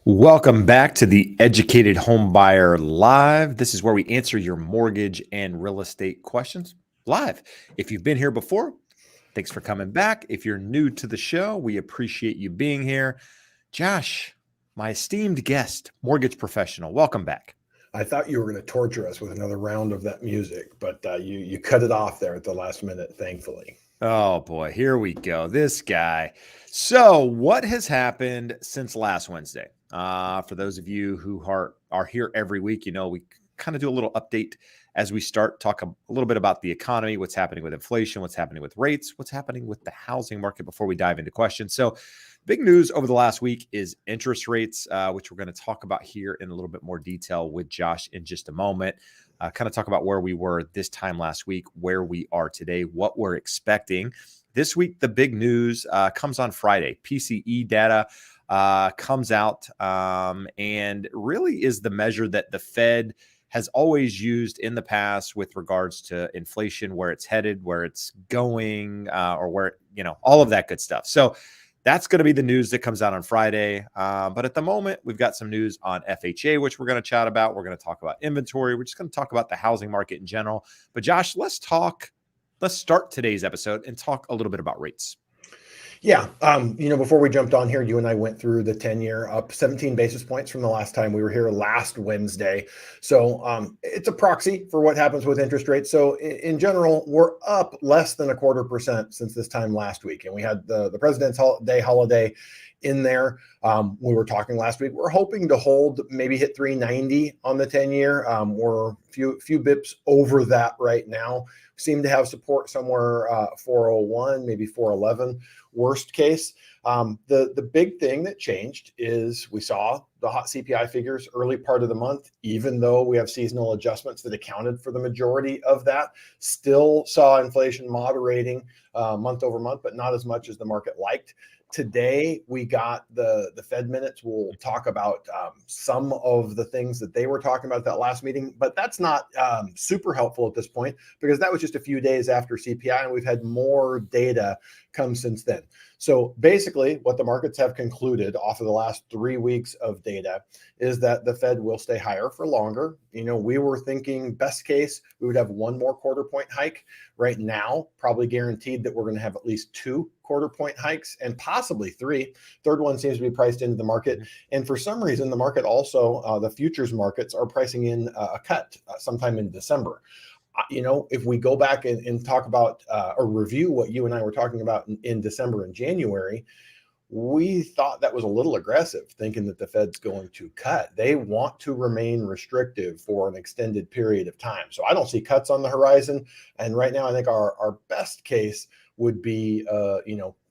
Welcome back to the Educated Home Buyer Live. This is where we answer your mortgage and real estate questions live. If you've been here before, thanks for coming back. If you're new to the show, we appreciate you being here. Josh, my esteemed guest, mortgage professional, welcome back. I thought you were going to torture us with another round of that music, but you cut it off there at the last minute, thankfully. Oh boy, here we go. This guy. So what has happened since last Wednesday? For those of you who are here every week, you know, we kind of do a little update as we talk a little bit about the economy, what's happening with inflation, what's happening with rates, what's happening with the housing market before we dive into questions. So big news over the last week is interest rates, which we're going to talk about here in a little bit more detail with Josh in just a moment. Kind of talk about where we were this time last week, where we are today, what we're expecting. This week, the big news comes on Friday. PCE data comes out and really is the measure that the Fed has always used in the past with regards to inflation, where it's headed, where it's going, or where, you know, all of that good stuff. So that's going to be the news that comes out on Friday. But at the moment, we've got some news on FHA, which we're going to chat about. We're going to talk about inventory. We're just going to talk about the housing market in general. But Josh, let's start today's episode and talk a little bit about rates. Yeah. Before we jumped on here, you and I went through the 10-year up 17 basis points from the last time we were here last Wednesday. So it's a proxy for what happens with interest rates. So in general, we're up less than 0.25% since this time last week. And we had the President's Day holiday in there. We were talking last week. We're hoping to hold, maybe hit 390 on the 10-year. We're a few bips over that right now. Seem to have support somewhere 401, maybe 411, worst case. The big thing that changed is we saw the hot CPI figures early part of the month, even though we have seasonal adjustments that accounted for the majority of that, still saw inflation moderating month over month, but not as much as the market liked. Today, we got the Fed minutes. We'll talk about some of the things that they were talking about at that last meeting, but that's not super helpful at this point because that was just a few days after CPI, and we've had more data come since then. So basically what the markets have concluded off of the last 3 weeks of data is that the Fed will stay higher for longer. We were thinking best case, we would have one more quarter point hike. Right now, probably guaranteed that we're going to have at least 2 quarter point hikes and possibly 3. Third one seems to be priced into the market. And for some reason, the market also, the futures markets are pricing in a cut sometime in December. If we go back and talk about or review what you and I were talking about in December and January, we thought that was a little aggressive, thinking that the Fed's going to cut. They want to remain restrictive for an extended period of time. So I don't see cuts on the horizon. And right now, I think our best case would be,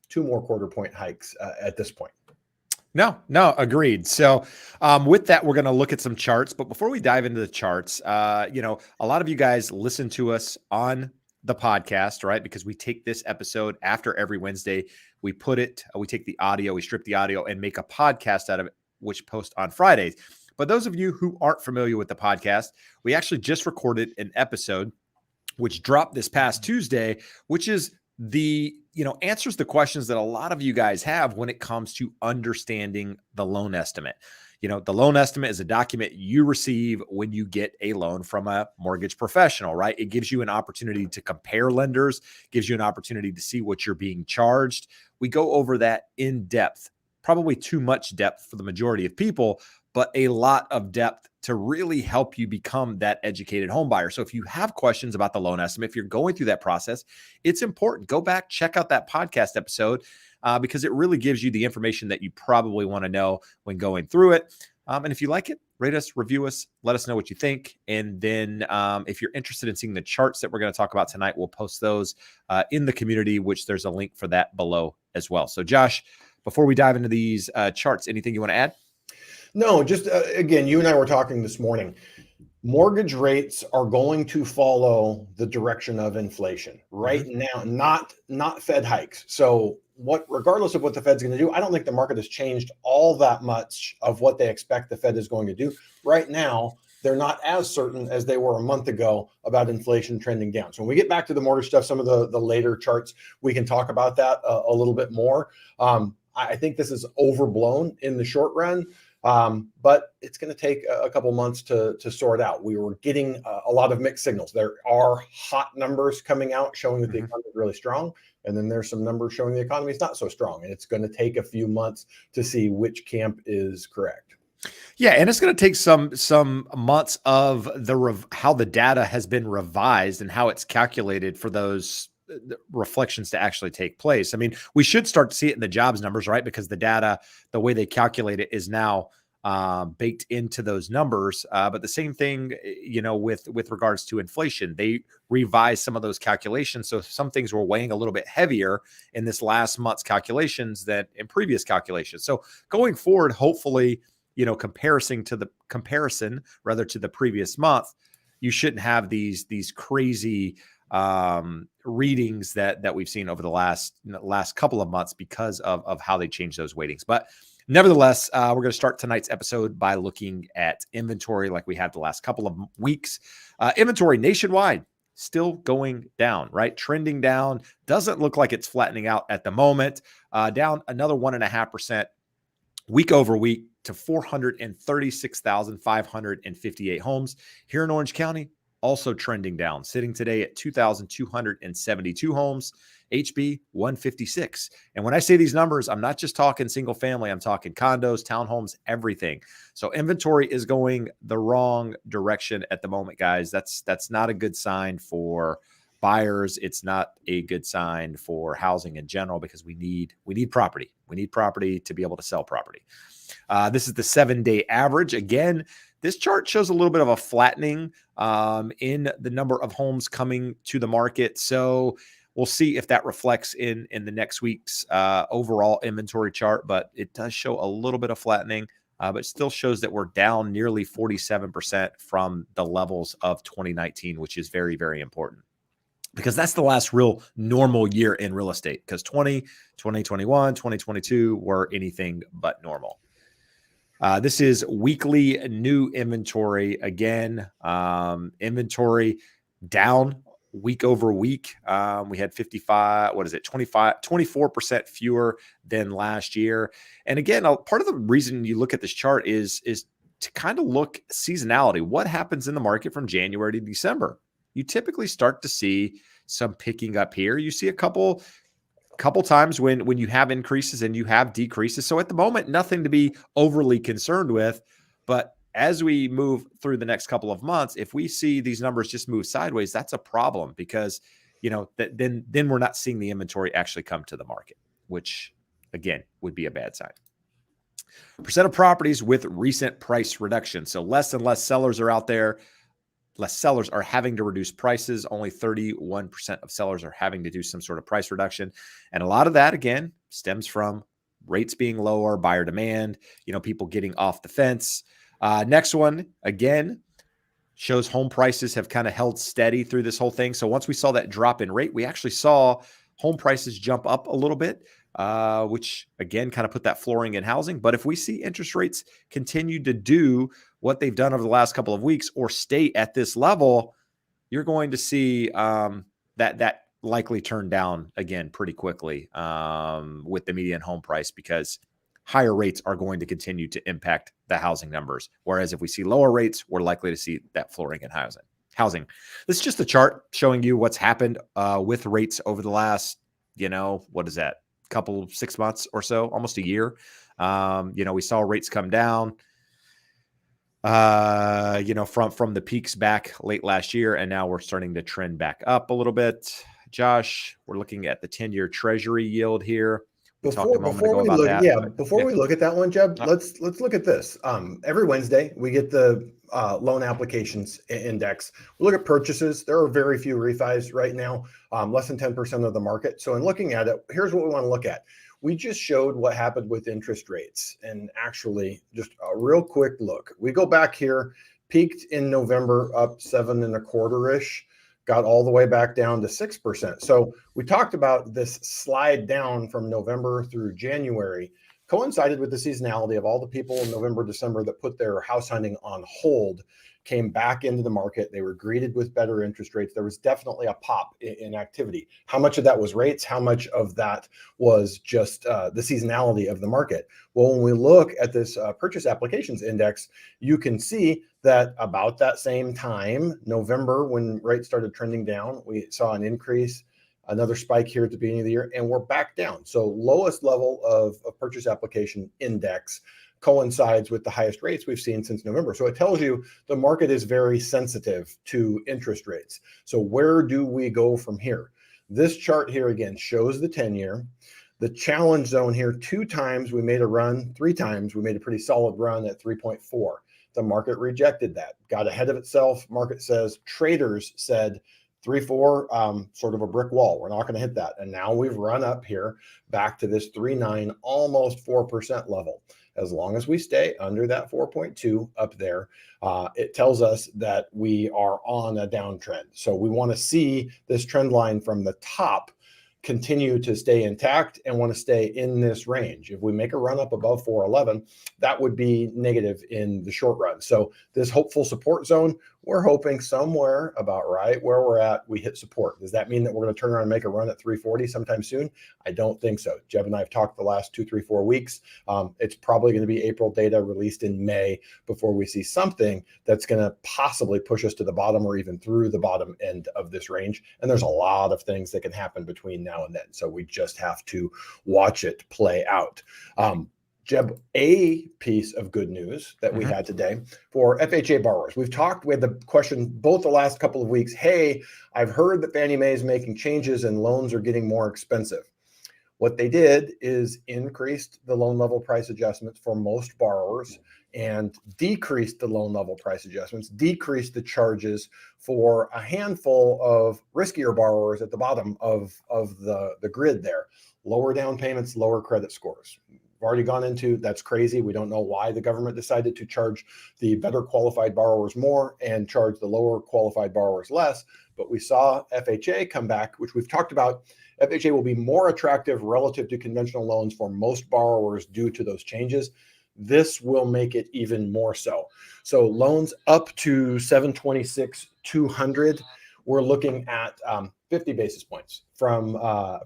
2 more quarter point hikes at this point. No, agreed. So with that, we're going to look at some charts. But before we dive into the charts, a lot of you guys listen to us on the podcast, right? Because we take this episode after every Wednesday. We take the audio, we strip the audio and make a podcast out of it, which post on Fridays. But those of you who aren't familiar with the podcast, we actually just recorded an episode which dropped this past Tuesday, which is answers the questions that a lot of you guys have when it comes to understanding the loan estimate. The loan estimate is a document you receive when you get a loan from a mortgage professional, right? It gives you an opportunity to compare lenders, gives you an opportunity to see what you're being charged. We go over that in depth, probably too much depth for the majority of people, but a lot of depth to really help you become that educated home buyer. So if you have questions about the loan estimate, if you're going through that process, it's important. Go back, check out that podcast episode because it really gives you the information that you probably want to know when going through it. And if you like it, rate us, review us, let us know what you think. And then if you're interested in seeing the charts that we're going to talk about tonight, we'll post those in the community, which there's a link for that below as well. So Josh, before we dive into these charts, anything you want to add? No, just again, you and I were talking this morning. Mortgage rates are going to follow the direction of inflation right now, not Fed hikes. So regardless of what the Fed's going to do, I don't think the market has changed all that much of what they expect the Fed is going to do. Right now, they're not as certain as they were a month ago about inflation trending down. So when we get back to the mortgage stuff, some of the later charts, we can talk about that a little bit more. I think this is overblown in the short run. But it's going to take a couple months to sort out. We were getting a lot of mixed signals. There are hot numbers coming out showing that the economy is really strong. And then there's some numbers showing the economy is not so strong. And it's going to take a few months to see which camp is correct. Yeah, and it's going to take some months of how the data has been revised and how it's calculated for those reflections to actually take place. I mean, we should start to see it in the jobs numbers, right? Because the data, the way they calculate it is now baked into those numbers. But the same thing, with regards to inflation, they revised some of those calculations. So some things were weighing a little bit heavier in this last month's calculations than in previous calculations. So going forward, hopefully, comparison to the previous month, you shouldn't have these crazy readings that we've seen over the last couple of months because of how they changed those weightings. But nevertheless, we're going to start tonight's episode by looking at inventory like we have the last couple of weeks. Inventory nationwide still going down, right? Trending down. Doesn't look like it's flattening out at the moment. Down another 1.5% week over week to 436,558 homes here in Orange County. Also trending down, sitting today at 2,272 homes, HB 156. And when I say these numbers, I'm not just talking single family, I'm talking condos, townhomes, everything. So inventory is going the wrong direction at the moment, guys. That's not a good sign for buyers. It's not a good sign for housing in general because we need property. We need property to be able to sell property. This is the 7-day average. Again, this chart shows a little bit of a flattening in the number of homes coming to the market. So we'll see if that reflects in the next week's overall inventory chart, but it does show a little bit of flattening, but still shows that we're down nearly 47% from the levels of 2019, which is very, very important because that's the last real normal year in real estate because 2021, 2022 were anything but normal. This is weekly new inventory. Again, inventory down week over week. We had 24% fewer than last year. And again, part of the reason you look at this chart is to kind of look seasonality. What happens in the market from January to December? You typically start to see some picking up here. You see a couple times when you have increases and you have decreases. So at the moment, nothing to be overly concerned with. But as we move through the next couple of months, if we see these numbers just move sideways, that's a problem because, then we're not seeing the inventory actually come to the market, which again would be a bad sign. Percent of properties with recent price reduction. So less and less sellers are out there. Less sellers are having to reduce prices. Only 31% of sellers are having to do some sort of price reduction. And a lot of that, again, stems from rates being lower, buyer demand, people getting off the fence. Next one, again, shows home prices have kind of held steady through this whole thing. So once we saw that drop in rate, we actually saw home prices jump up a little bit, which again kind of put that flooring in housing. But if we see interest rates continue to do what they've done over the last couple of weeks or stay at this level, you're going to see that likely turn down again pretty quickly with the median home price, because higher rates are going to continue to impact the housing numbers. Whereas if we see lower rates, we're likely to see that flooring in housing. This is just a chart showing you what's happened with rates over the last, what is that? 6 months or so, almost a year. We saw rates come down, from the peaks back late last year, and now we're starting to trend back up a little bit. Josh, we're looking at the 10-year Treasury yield here. We talked a moment ago about that. Yeah, before we look at that one, Jeb, let's look at this. Every Wednesday we get the loan applications index. We look at purchases. There are very few refis right now, less than 10% of the market. So in looking at it, here's what we want to look at. We just showed what happened with interest rates, and actually just a real quick look. We go back here, peaked in November up 7.25-ish. Got all the way back down to 6%. So we talked about this slide down from November through January coincided with the seasonality of all the people in November, December that put their house hunting on hold, came back into the market. They were greeted with better interest rates. There was definitely a pop in activity. How much of that was rates? How much of that was just the seasonality of the market? Well, when we look at this purchase applications index, you can see that about that same time, November, when rates started trending down, we saw an increase, another spike here at the beginning of the year, and we're back down. So lowest level of purchase application index coincides with the highest rates we've seen since November. So it tells you the market is very sensitive to interest rates. So where do we go from here? This chart here again shows the 10-year. The challenge zone here, 2 times we made a run, 3 times we made a pretty solid run at 3.4. The market rejected that, got ahead of itself. Market says, traders said 3.4, sort of a brick wall. We're not going to hit that. And now we've run up here back to this 3.9, almost 4% level. As long as we stay under that 4.2 up there, it tells us that we are on a downtrend. So we want to see this trend line from the top continue to stay intact and want to stay in this range. If we make a run up above 411, that would be negative in the short run. So this hopeful support zone, we're hoping somewhere about right where we're at, we hit support. Does that mean that we're going to turn around and make a run at 340 sometime soon? I don't think so. Jeb and I have talked the last 2, 3, 4 weeks. It's probably going to be April data released in May before we see something that's going to possibly push us to the bottom or even through the bottom end of this range. And there's a lot of things that can happen between now and then. So we just have to watch it play out. Jeb, a piece of good news that we had today for FHA borrowers. We had the question both the last couple of weeks. Hey, I've heard that Fannie Mae is making changes and loans are getting more expensive. What they did is increased the loan level price adjustments for most borrowers and decreased the loan level price adjustments, decreased the charges for a handful of riskier borrowers at the bottom of the grid there. Lower down payments, lower credit scores. We've already gone into, that's crazy. We don't know why the government decided to charge the better qualified borrowers more and charge the lower qualified borrowers less. But we saw FHA come back, which we've talked about. FHA will be more attractive relative to conventional loans for most borrowers due to those changes. This will make it even more so. So loans up to 726,200 we're looking at 50 basis points from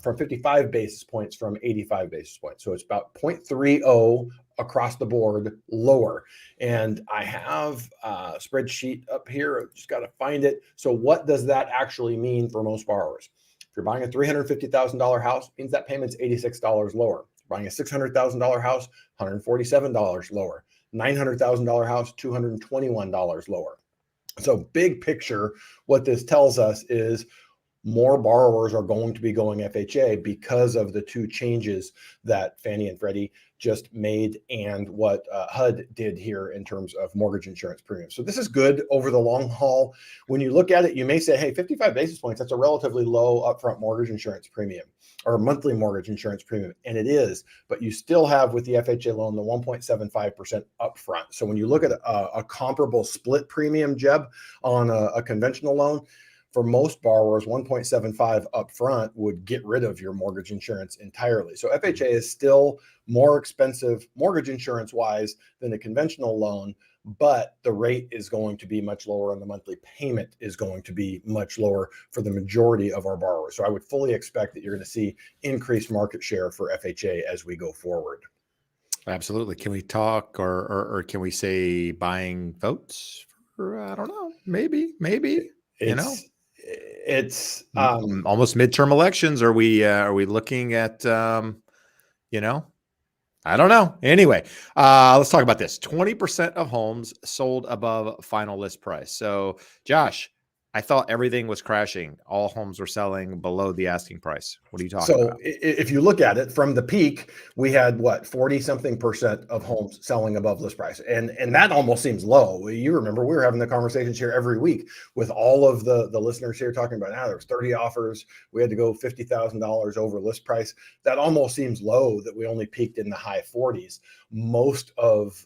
55 basis points from 85 basis points. So it's about 0.30 across the board lower. And I have a spreadsheet up here. I just got to find it. So what does that actually mean for most borrowers? If you're buying a $350,000 house, it means that payment's $86 lower. Buying a $600,000 house, $147 lower. $900,000 house, $221 lower. So big picture, what this tells us is more borrowers are going to be going FHA because of the two changes that Fannie and Freddie just made and what HUD did here in terms of mortgage insurance premiums. So this is good over the long haul. When you look at it, you may say, hey, 55 basis points, that's a relatively low upfront mortgage insurance premium or monthly mortgage insurance premium. And it is, but you still have with the FHA loan, the 1.75% upfront. So when you look at a comparable split premium, Jeb, on a conventional loan, for most borrowers, 1.75 upfront would get rid of your mortgage insurance entirely. So FHA is still more expensive mortgage insurance wise than a conventional loan, but the rate is going to be much lower and the monthly payment is going to be much lower for the majority of our borrowers. So I would fully expect that you're going to see increased market share for FHA as we go forward. Absolutely. Can we talk or can we say buying votes for, I don't know, maybe, it's almost midterm elections. Are we looking at, I don't know. Anyway, let's talk about this. 20% of homes sold above final list price. So Josh, I thought everything was crashing. All homes were selling below the asking price. What are you talking about? So if you look at it from the peak, we had what, 40-something% of homes selling above list price. And that almost seems low. You remember we were having the conversations here every week with all of the listeners here talking about now there was 30 offers. We had to go $50,000 over list price. That almost seems low that we only peaked in the high 40s. Most of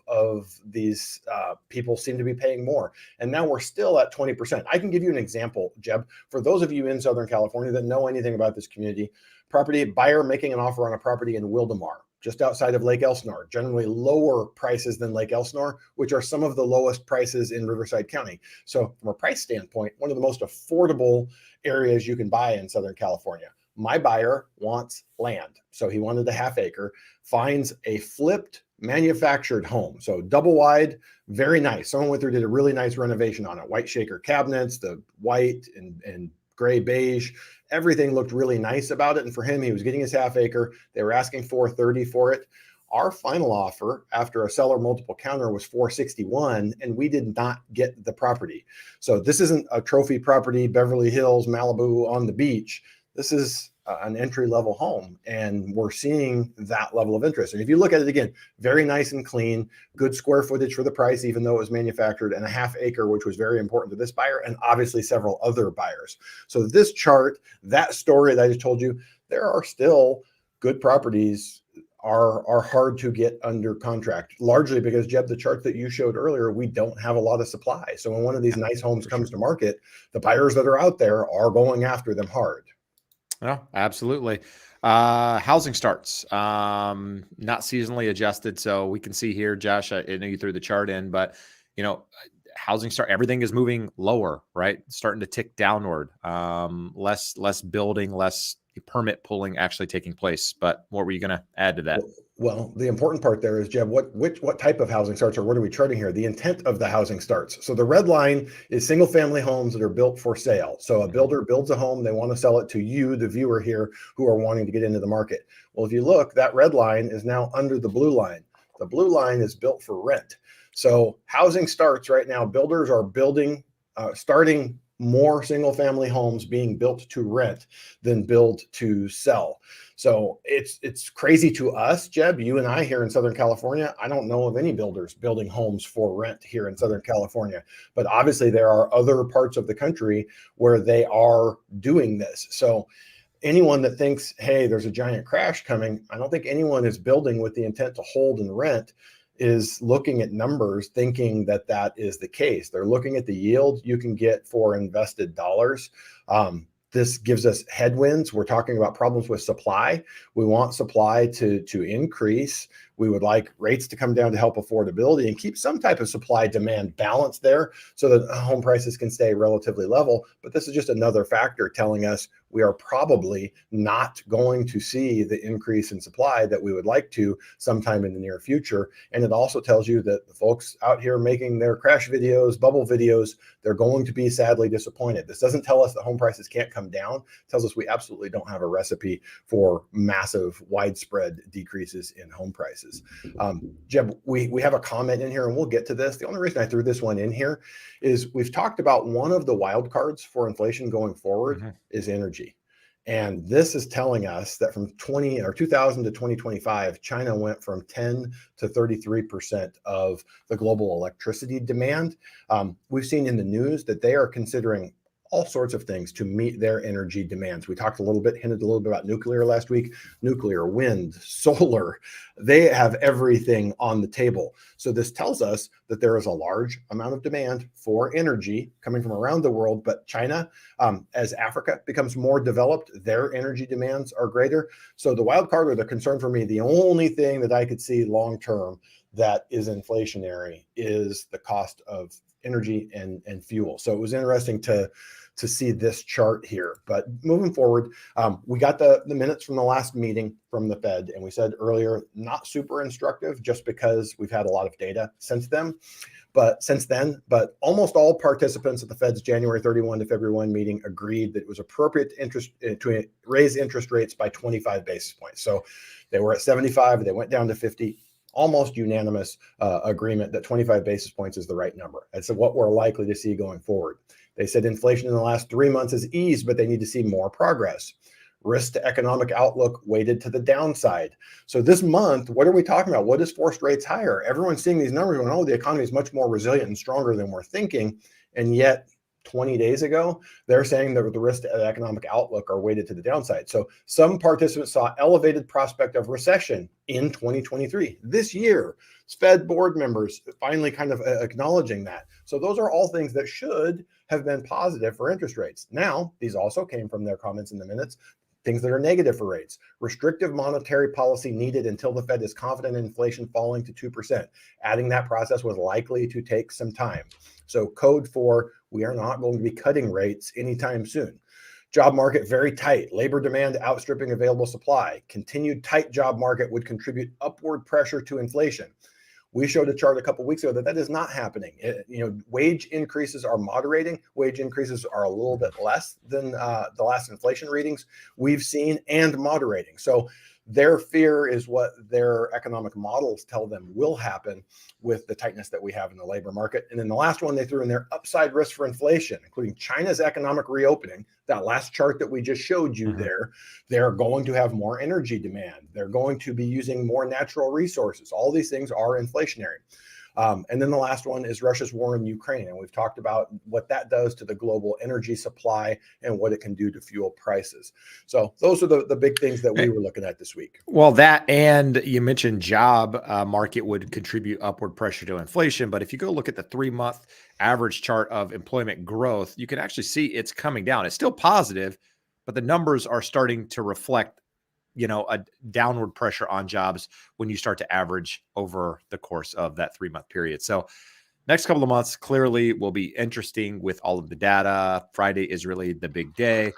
these people seem to be paying more. And now we're still at 20%. I can give you an example, Jeb, for those of you in Southern California that know anything about this community. Property buyer making an offer on a property in Wildomar, just outside of Lake Elsinore, generally lower prices than Lake Elsinore, which are some of the lowest prices in Riverside County. So from a price standpoint, one of the most affordable areas you can buy in Southern California. My buyer wants land. So he wanted a half acre, finds a flipped manufactured home. So double wide, very nice. Someone went through, did a really nice renovation on it. White shaker cabinets, the white and gray beige, everything looked really nice about it. And for him, he was getting his half acre. They were asking $430 for it. Our final offer after a seller multiple counter was $461, and we did not get the property. So this isn't a trophy property, Beverly Hills, Malibu on the beach. This is an entry-level home, and we're seeing that level of interest. And if you look at it again, very nice and clean, good square footage for the price, even though it was manufactured, and a half acre, which was very important to this buyer, and obviously several other buyers. So this chart, that story that I just told you, there are still good properties are hard to get under contract, largely because, Jeb, the chart that you showed earlier, we don't have a lot of supply. So when one of these nice homes comes to market, the buyers that are out there are going after them hard. Oh, absolutely. Housing starts, not seasonally adjusted. So we can see here, Josh, I know you threw the chart in, but housing start, everything is moving lower, right? Starting to tick downward, less building, less permit pulling actually taking place. But what were you going to add to that? Well, the important part there is, Jeb, what type of housing starts, or what are we charting here? The intent of the housing starts. So the red line is single family homes that are built for sale. So a builder builds a home, they want to sell it to you, the viewer here, who are wanting to get into the market. Well, if you look, that red line is now under the blue line. The blue line is built for rent. So housing starts right now, builders are starting more single family homes being built to rent than build to sell. So it's crazy to us, Jeb, you and I here in Southern California. I don't know of any builders building homes for rent here in Southern California, but obviously there are other parts of the country where they are doing this. So anyone that thinks, hey, there's a giant crash coming, I don't think anyone is building with the intent to hold and rent is looking at numbers thinking that is the case. They're looking at the yield you can get for invested dollars. This gives us headwinds. We're talking about problems with supply. We want supply to increase. We would like rates to come down to help affordability and keep some type of supply demand balance there so that home prices can stay relatively level. But this is just another factor telling us we are probably not going to see the increase in supply that we would like to sometime in the near future. And it also tells you that the folks out here making their crash videos, bubble videos, they're going to be sadly disappointed. This doesn't tell us that home prices can't come down. It tells us we absolutely don't have a recipe for massive widespread decreases in home prices. Jeb, we have a comment in here and we'll get to this. The only reason I threw this one in here is we've talked about one of the wild cards for inflation going forward is energy. And this is telling us that from 2000 to 2025, China went from 10 to 33% of the global electricity demand. We've seen in the news that they are considering all sorts of things to meet their energy demands. We talked hinted a little bit about nuclear last week, nuclear, wind, solar. They have everything on the table. So this tells us that there is a large amount of demand for energy coming from around the world, but China, as Africa becomes more developed, their energy demands are greater. So the wild card or the concern for me, the only thing that I could see long-term that is inflationary is the cost of energy and fuel. So it was interesting to see this chart here. But moving forward, we got the minutes from the last meeting from the Fed, and we said earlier, not super instructive just because we've had a lot of data since then. But almost all participants at the Fed's January 31 to February 1 meeting agreed that it was appropriate to raise interest rates by 25 basis points. So they were at 75, they went down to 50. Almost unanimous agreement that 25 basis points is the right number. That's what we're likely to see going forward. They said inflation in the last 3 months has eased, but they need to see more progress. Risk to economic outlook weighted to the downside. So this month, what are we talking about? What is forced rates higher? Everyone's seeing these numbers going, oh, the economy is much more resilient and stronger than we're thinking. And yet 20 days ago, they're saying that the risk to the economic outlook are weighted to the downside. So some participants saw elevated prospect of recession in 2023. This year, Fed board members finally kind of acknowledging that. So those are all things that should have been positive for interest rates. Now, these also came from their comments in the minutes. Things that are negative for rates. Restrictive monetary policy needed until the Fed is confident in inflation falling to 2%. Adding that process was likely to take some time. So code for we are not going to be cutting rates anytime soon. Job market very tight. Labor demand outstripping available supply. Continued tight job market would contribute upward pressure to inflation. We showed a chart a couple of weeks ago that is not happening. Wage increases are moderating. Wage increases are a little bit less than the last inflation readings we've seen and moderating. So their fear is what their economic models tell them will happen with the tightness that we have in the labor market. And then the last one they threw in there, upside risk for inflation, including China's economic reopening. That last chart that we just showed you there, they're going to have more energy demand. They're going to be using more natural resources. All these things are inflationary. And then the last one is Russia's war in Ukraine. And we've talked about what that does to the global energy supply and what it can do to fuel prices. So those are the big things that we were looking at this week. Well, that and you mentioned job market would contribute upward pressure to inflation. But if you go look at the 3-month average chart of employment growth, you can actually see it's coming down. It's still positive, but the numbers are starting to reflect a downward pressure on jobs when you start to average over the course of that 3-month period. So next couple of months clearly will be interesting with all of the data. Friday is really the big day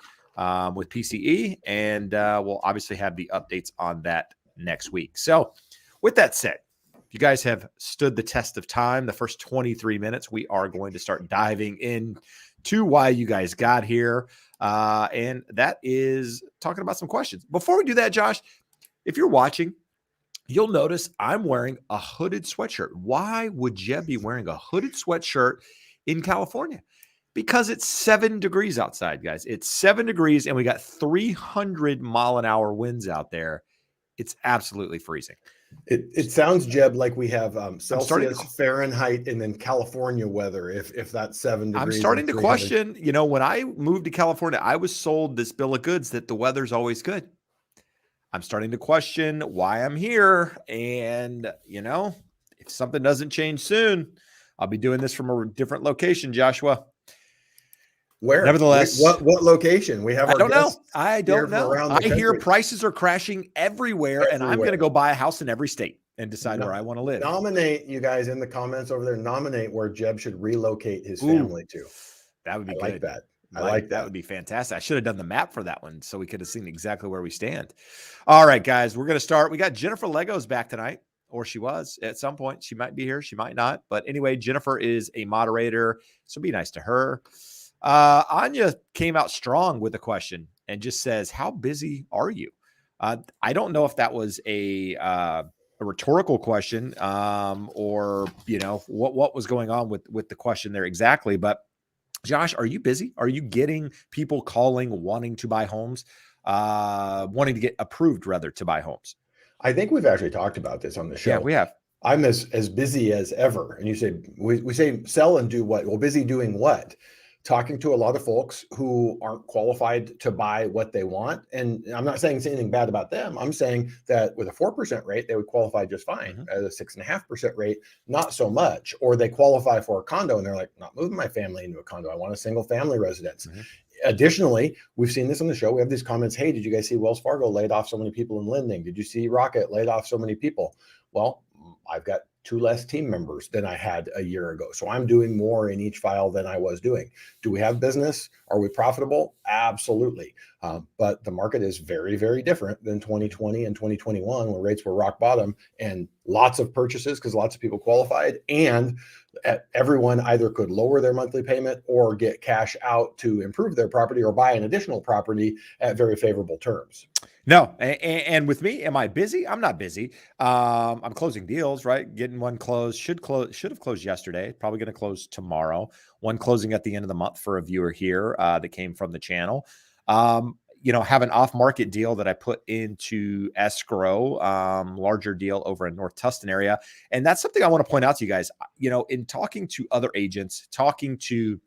with PCE, and we'll obviously have the updates on that next week. So with that said, you guys have stood the test of time. The first 23 minutes, we are going to start diving into why you guys got here. And that is talking about some questions. Before we do that, Josh, if you're watching, you'll notice I'm wearing a hooded sweatshirt. Why would Jeb be wearing a hooded sweatshirt in California? Because it's 7 degrees outside, guys. It's 7 degrees and we got 300-mile-an-hour winds out there. It's absolutely freezing. It sounds, Jeb, like we have Celsius, Fahrenheit, and then California weather. If that's 7 degrees, I'm starting to question. When I moved to California, I was sold this bill of goods that the weather's always good. I'm starting to question why I'm here, and if something doesn't change soon, I'll be doing this from a different location, Joshua. Where? Nevertheless, What location? We have I our don't know. guests I here don't from know. around the I hear country. prices are crashing everywhere, and I'm going to go Everywhere. buy a house in every state and decide where No, I want to live. nominate, you guys in the comments over there, nominate where Jeb should relocate his Ooh, family to. that would be I like good. that. I like That that. would be fantastic. I should have done the map for that one so we could have seen exactly where we stand. All right, guys, we're going to start. We got Jennifer Legos back tonight, or she was at some point. She might be here. She might not. But anyway, Jennifer is a moderator, so be nice to her. Anya came out strong with a question and just says, how busy are you? I don't know if that was a rhetorical question or, what was going on with the question there exactly. But Josh, are you busy? Are you getting people calling, wanting to buy homes, wanting to get approved rather to buy homes? I think we've actually talked about this on the show. Yeah, we have. I'm as busy as ever. And you say, we say sell and do what? Well, busy doing what? Talking to a lot of folks who aren't qualified to buy what they want. And I'm not saying anything bad about them. I'm saying that with a 4% rate, they would qualify just fine. At a 6.5% rate, not so much. Or they qualify for a condo and they're like, not moving my family into a condo. I want a single family residence. Additionally, we've seen this on the show. We have these comments. Hey, did you guys see Wells Fargo laid off so many people in lending? Did you see Rocket laid off so many people? Well, I've got 2 less team members than I had a year ago. So I'm doing more in each file than I was doing. Do we have business? Are we profitable? Absolutely. But the market is very, very different than 2020 and 2021 when rates were rock bottom and lots of purchases because lots of people qualified and everyone either could lower their monthly payment or get cash out to improve their property or buy an additional property at very favorable terms. No. And with me, am I busy? I'm not busy. I'm closing deals, right? Getting one closed, should have closed yesterday. Probably going to close tomorrow. One closing at the end of the month for a viewer here that came from the channel. Have an off-market deal that I put into escrow, larger deal over in North Tustin area. And that's something I want to point out to you guys, in talking to other agents, talking to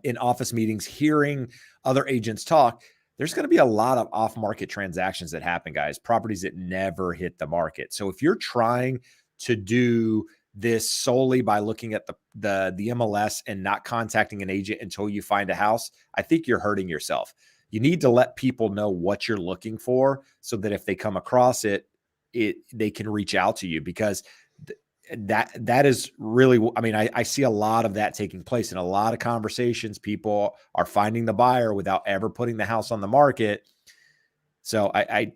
in office meetings, hearing other agents talk, there's going to be a lot of off-market transactions that happen, guys, properties that never hit the market. So if you're trying to do this solely by looking at the MLS and not contacting an agent until you find a house, I think you're hurting yourself. You need to let people know what you're looking for so that if they come across it, they can reach out to you, because that is really, I see a lot of that taking place in a lot of conversations. People are finding the buyer without ever putting the house on the market. So I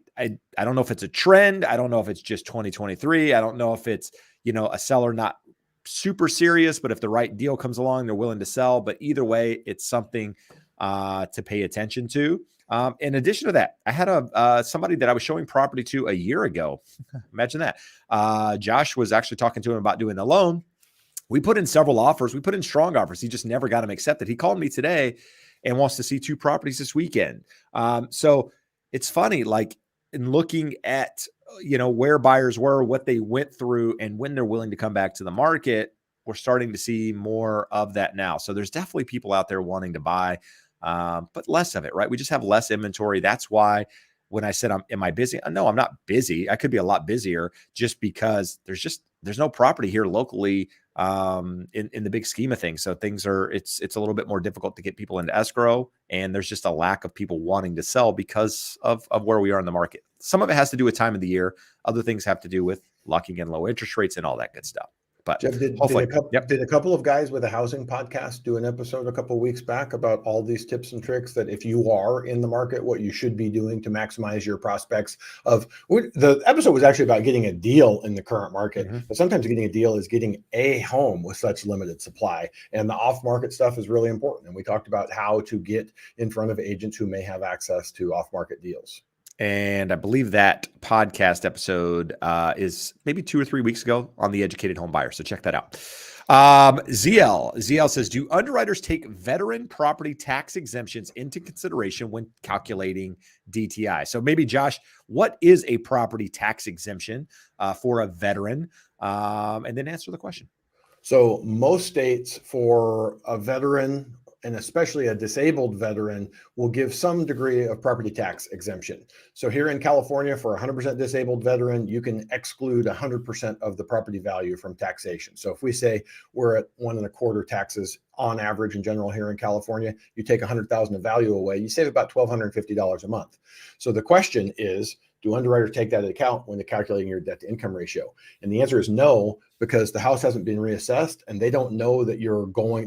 don't know if it's a trend. I don't know if it's just 2023. I don't know if it's, a seller not super serious, but if the right deal comes along, they're willing to sell. But either way, it's something to pay attention to. In addition to that, I had somebody that I was showing property to a year ago. Imagine that. Josh was actually talking to him about doing the loan. We put in several offers. We put in strong offers. He just never got them accepted. He called me today and wants to see 2 properties this weekend. So it's funny, like in looking at, where buyers were, what they went through, and when they're willing to come back to the market, we're starting to see more of that now. So there's definitely people out there wanting to buy, but less of it, right? We just have less inventory. That's why when I said, am I busy? No, I'm not busy. I could be a lot busier just because there's no property here locally in the big scheme of things. So it's a little bit more difficult to get people into escrow, and there's just a lack of people wanting to sell because of where we are in the market. Some of it has to do with time of the year. Other things have to do with locking in low interest rates and all that good stuff. But Jeff, did a couple of guys with a housing podcast do an episode a couple of weeks back about all these tips and tricks that if you are in the market, what you should be doing to maximize your prospects of the episode was actually about getting a deal in the current market, but sometimes getting a deal is getting a home with such limited supply, and the off-market stuff is really important. And we talked about how to get in front of agents who may have access to off-market deals. And I believe that podcast episode is maybe 2 or 3 weeks ago on the Educated Home Buyer. So check that out. ZL says, do underwriters take veteran property tax exemptions into consideration when calculating DTI? So maybe, Josh, what is a property tax exemption for a veteran? And then answer the question. So most states for a veteran and especially a disabled veteran, will give some degree of property tax exemption. So here in California, for a 100% disabled veteran, you can exclude 100% of the property value from taxation. So if we say we're at 1.25 taxes on average in general here in California, you take 100,000 of value away, you save about $1,250 a month. So the question is, do underwriters take that into account when they're calculating your debt to income ratio? And the answer is no, because the house hasn't been reassessed and they don't know that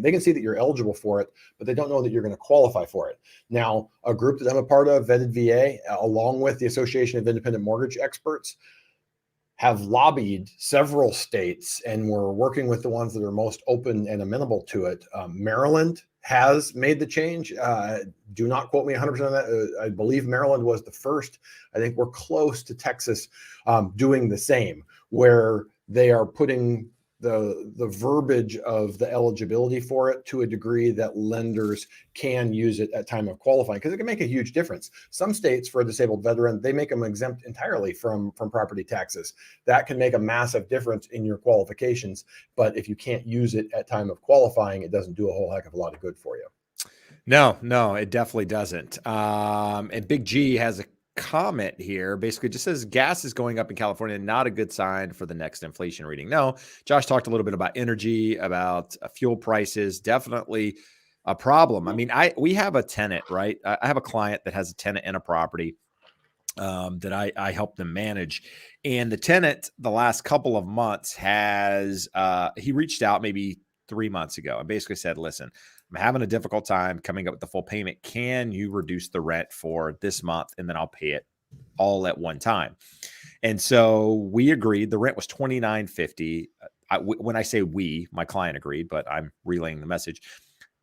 they can see that you're eligible for it, but they don't know that you're going to qualify for it. Now, a group that I'm a part of, Vetted VA, along with the Association of Independent Mortgage Experts, have lobbied several states, and we're working with the ones that are most open and amenable to it. Maryland has made the change. Do not quote me 100% on that. I believe Maryland was the first. I think we're close to Texas doing the same, where they are putting the verbiage of the eligibility for it to a degree that lenders can use it at time of qualifying, because it can make a huge difference. Some states, for a disabled veteran, they make them exempt entirely from property taxes. That can make a massive difference in your qualifications, but if you can't use it at time of qualifying, it doesn't do a whole heck of a lot of good for you. No, it definitely doesn't. And Big G has a comment here, basically just says gas is going up in California, not a good sign for the next inflation reading. No, Josh talked a little bit about energy, about fuel prices, definitely a problem. I mean, we have a tenant, right? I have a client that has a tenant in a property that I help them manage. And the tenant, the last couple of months he reached out maybe 3 months ago and basically said, listen, I'm having a difficult time coming up with the full payment. Can you reduce the rent for this month? And then I'll pay it all at one time. And so we agreed. The rent was $29.50. When I say we, my client agreed, but I'm relaying the message,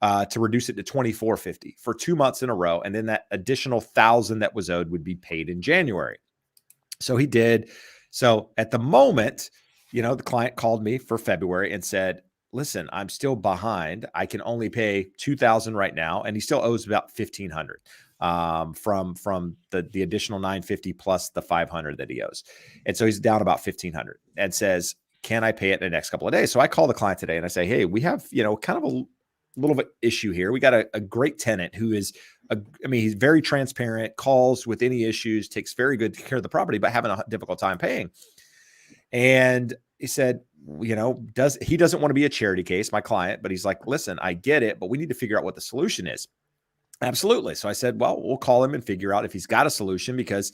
to reduce it to $24.50 for 2 months in a row. And then that additional $1,000 that was owed would be paid in January. So he did. So at the moment, the client called me for February and said, listen, I'm still behind. I can only pay $2,000 right now. And he still owes about $1,500 from the additional $950 plus the $500 that he owes. And so he's down about $1,500 and says, can I pay it in the next couple of days? So I call the client today and I say, hey, we have, kind of a little bit issue here. We got a great tenant who is, he's very transparent, calls with any issues, takes very good care of the property, but having a difficult time paying. And he said, he doesn't want to be a charity case, my client, but he's like, listen, I get it, but we need to figure out what the solution is. Absolutely. So I said, well, we'll call him and figure out if he's got a solution, because,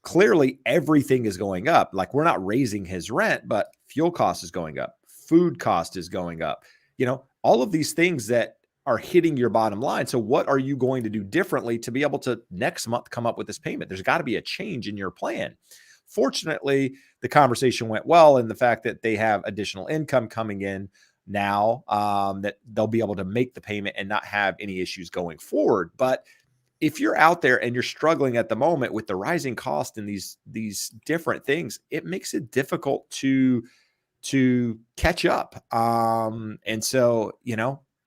clearly everything is going up. Like, we're not raising his rent, but fuel cost is going up. Food cost is going up. All of these things that are hitting your bottom line. So what are you going to do differently to be able to next month come up with this payment? There's got to be a change in your plan. Fortunately, the conversation went well, in the fact that they have additional income coming in now, that they'll be able to make the payment and not have any issues going forward. But if you're out there and you're struggling at the moment with the rising cost and these different things, it makes it difficult to catch up. And so,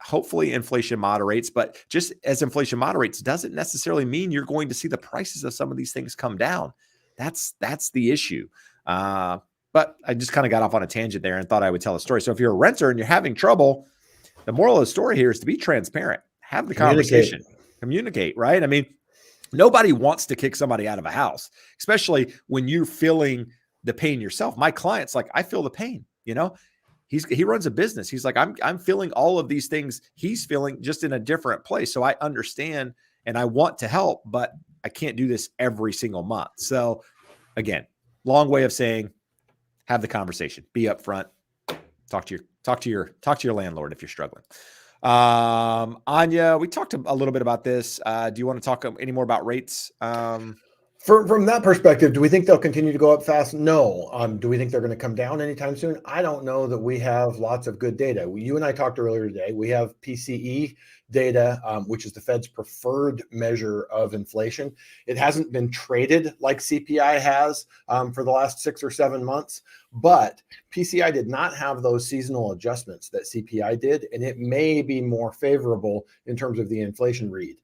hopefully inflation moderates, but just as inflation moderates doesn't necessarily mean you're going to see the prices of some of these things come down. That's the issue. But I just kind of got off on a tangent there and thought I would tell a story. So if you're a renter and you're having trouble, the moral of the story here is to be transparent, have the conversation, communicate, right? I mean, nobody wants to kick somebody out of a house, especially when you're feeling the pain yourself. My client's like, I feel the pain, he runs a business. He's like, I'm feeling all of these things he's feeling, just in a different place. So I understand and I want to help, but I can't do this every single month. So again, long way of saying, have the conversation, be upfront, talk to your landlord if you're struggling. Anya, we talked a little bit about this. Do you want to talk any more about rates? From that perspective, do we think they'll continue to go up fast? No. Do we think they're going to come down anytime soon? I don't know that we have lots of good data. You and I talked earlier today. We have PCE data, which is the Fed's preferred measure of inflation. It hasn't been traded like CPI has for the last 6 or 7 months, But PCI did not have those seasonal adjustments that CPI did, and it may be more favorable in terms of the inflation read.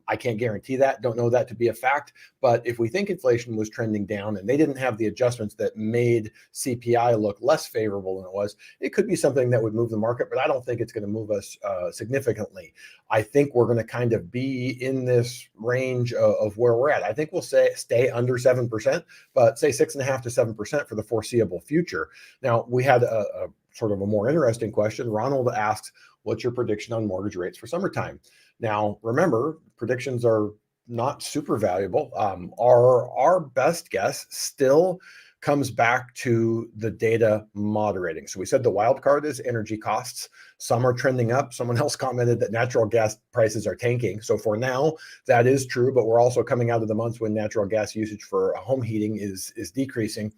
I can't guarantee that, don't know that to be a fact, but if we think inflation was trending down and they didn't have the adjustments that made CPI look less favorable than it was, it could be something that would move the market, but I don't think it's going to move us significantly. I think we're going to kind of be in this range of where we're at. I think we'll stay under 7%, but say 6.5 to 7% for the foreseeable future. Now, we had a sort of a more interesting question. Ronald asks, what's your prediction on mortgage rates for summertime? Now, remember, predictions are not super valuable. Our best guess still comes back to the data moderating. So we said the wild card is energy costs. Some are trending up. Someone else commented that natural gas prices are tanking. So for now, that is true, but we're also coming out of the months when natural gas usage for home heating is decreasing.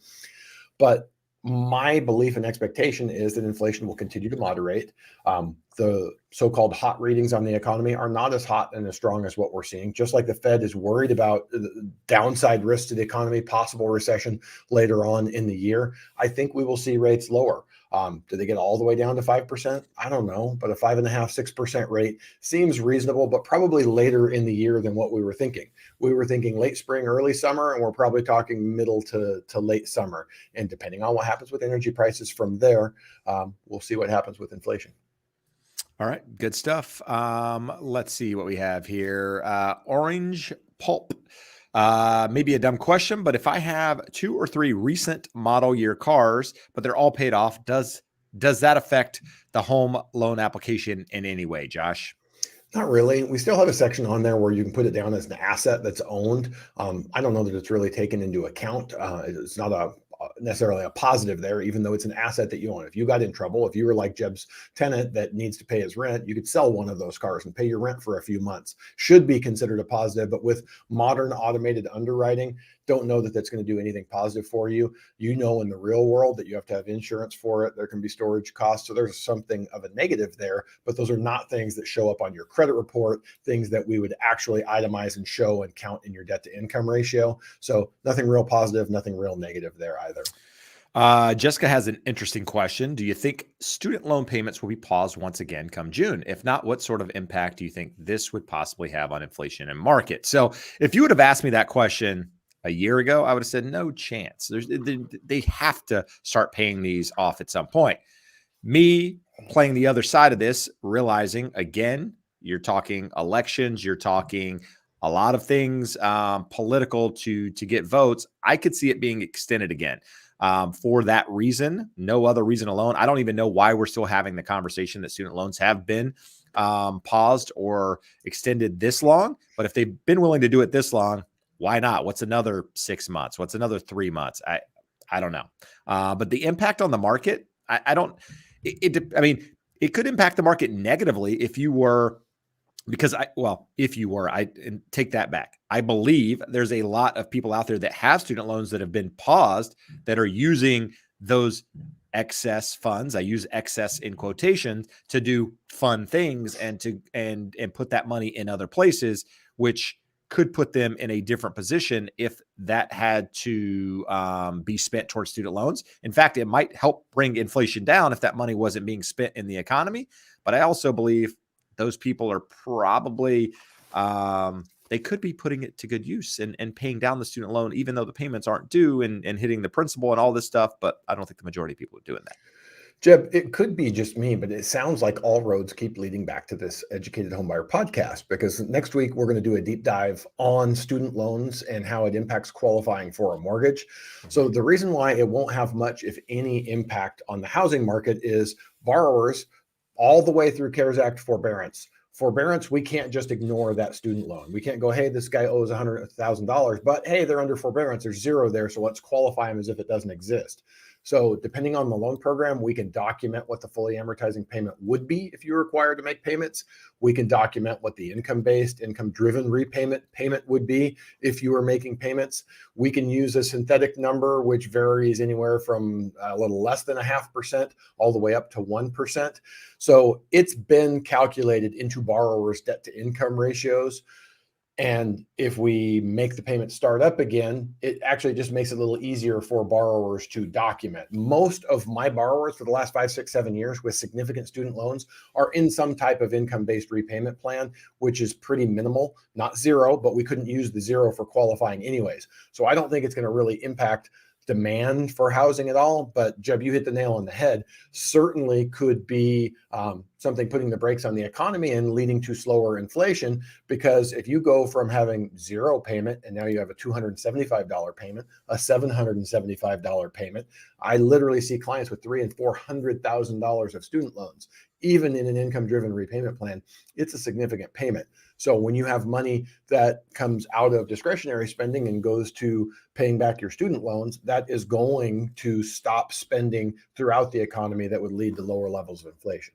But my belief and expectation is that inflation will continue to moderate. The so-called hot readings on the economy are not as hot and as strong as what we're seeing. Just like the Fed is worried about downside risks to the economy, possible recession later on in the year, I think we will see rates lower. Do they get all the way down to 5%? I don't know, but a 5.5%, 6% rate seems reasonable, but probably later in the year than what we were thinking. We were thinking late spring, early summer, and we're probably talking middle to late summer. And depending on what happens with energy prices from there, we'll see what happens with inflation. All right, good stuff. Let's see what we have here. Orange Pulp. Maybe a dumb question, but if I have 2 or 3 recent model year cars, but they're all paid off, does that affect the home loan application in any way, Josh? Not really. We still have a section on there where you can put it down as an asset that's owned. I don't know that it's really taken into account. It's not necessarily a positive there, even though it's an asset that you own. If you got in trouble, if you were like Jeb's tenant that needs to pay his rent, you could sell one of those cars and pay your rent for a few months. Should be considered a positive, but with modern automated underwriting, don't know that that's going to do anything positive for you. You know, in the real world that you have to have insurance for it. There can be storage costs. So there's something of a negative there, but those are not things that show up on your credit report, things that we would actually itemize and show and count in your debt to income ratio. So nothing real positive, nothing real negative there either. Jessica has an interesting question. Do you think student loan payments will be paused once again come June? If not, what sort of impact do you think this would possibly have on inflation and market? So if you would have asked me that question a year ago, I would have said no chance. They have to start paying these off at some point. Me playing the other side of this, realizing again, you're talking elections, you're talking a lot of things political to get votes. I could see it being extended again. For that reason, no other reason alone. I don't even know why we're still having the conversation that student loans have been paused or extended this long. But if they've been willing to do it this long, why not? What's another 6 months? What's another 3 months? I don't know. But the impact on the market, I mean, it could impact the market negatively if you were, and take that back. I believe there's a lot of people out there that have student loans that have been paused that are using those excess funds. I use excess in quotations to do fun things and put that money in other places, which could put them in a different position if that had to be spent towards student loans. In fact, it might help bring inflation down if that money wasn't being spent in the economy. But I also believe those people are probably, they could be putting it to good use and paying down the student loan, even though the payments aren't due and hitting the principal and all this stuff. But I don't think the majority of people are doing that. Jeb, it could be just me, but it sounds like all roads keep leading back to this Educated Homebuyer podcast, because next week we're going to do a deep dive on student loans and how it impacts qualifying for a mortgage. So the reason why it won't have much, if any, impact on the housing market is borrowers all the way through CARES Act forbearance. Forbearance, we can't just ignore that student loan. We can't go, hey, this guy owes $100,000, but hey, they're under forbearance. There's zero there, so let's qualify them as if it doesn't exist. So depending on the loan program, we can document what the fully amortizing payment would be if you're required to make payments. We can document what the income-based, income-driven repayment payment would be if you were making payments. We can use a synthetic number, which varies anywhere from a little less than 0.5% all the way up to 1%. So it's been calculated into borrowers' debt to income ratios. And if we make the payment start up again, it actually just makes it a little easier for borrowers to document. Most of my borrowers for the last 5, 6, 7 years with significant student loans are in some type of income-based repayment plan, which is pretty minimal, not zero, but we couldn't use the zero for qualifying anyways. So I don't think it's going to really impact demand for housing at all. But Jeb, you hit the nail on the head. Certainly could be something putting the brakes on the economy and leading to slower inflation, because if you go from having zero payment and now you have a $275 payment, a $775 payment, I literally see clients with $300,000 and $400,000 of student loans. Even in an income-driven repayment plan, it's a significant payment. So when you have money that comes out of discretionary spending and goes to paying back your student loans, that is going to stop spending throughout the economy that would lead to lower levels of inflation.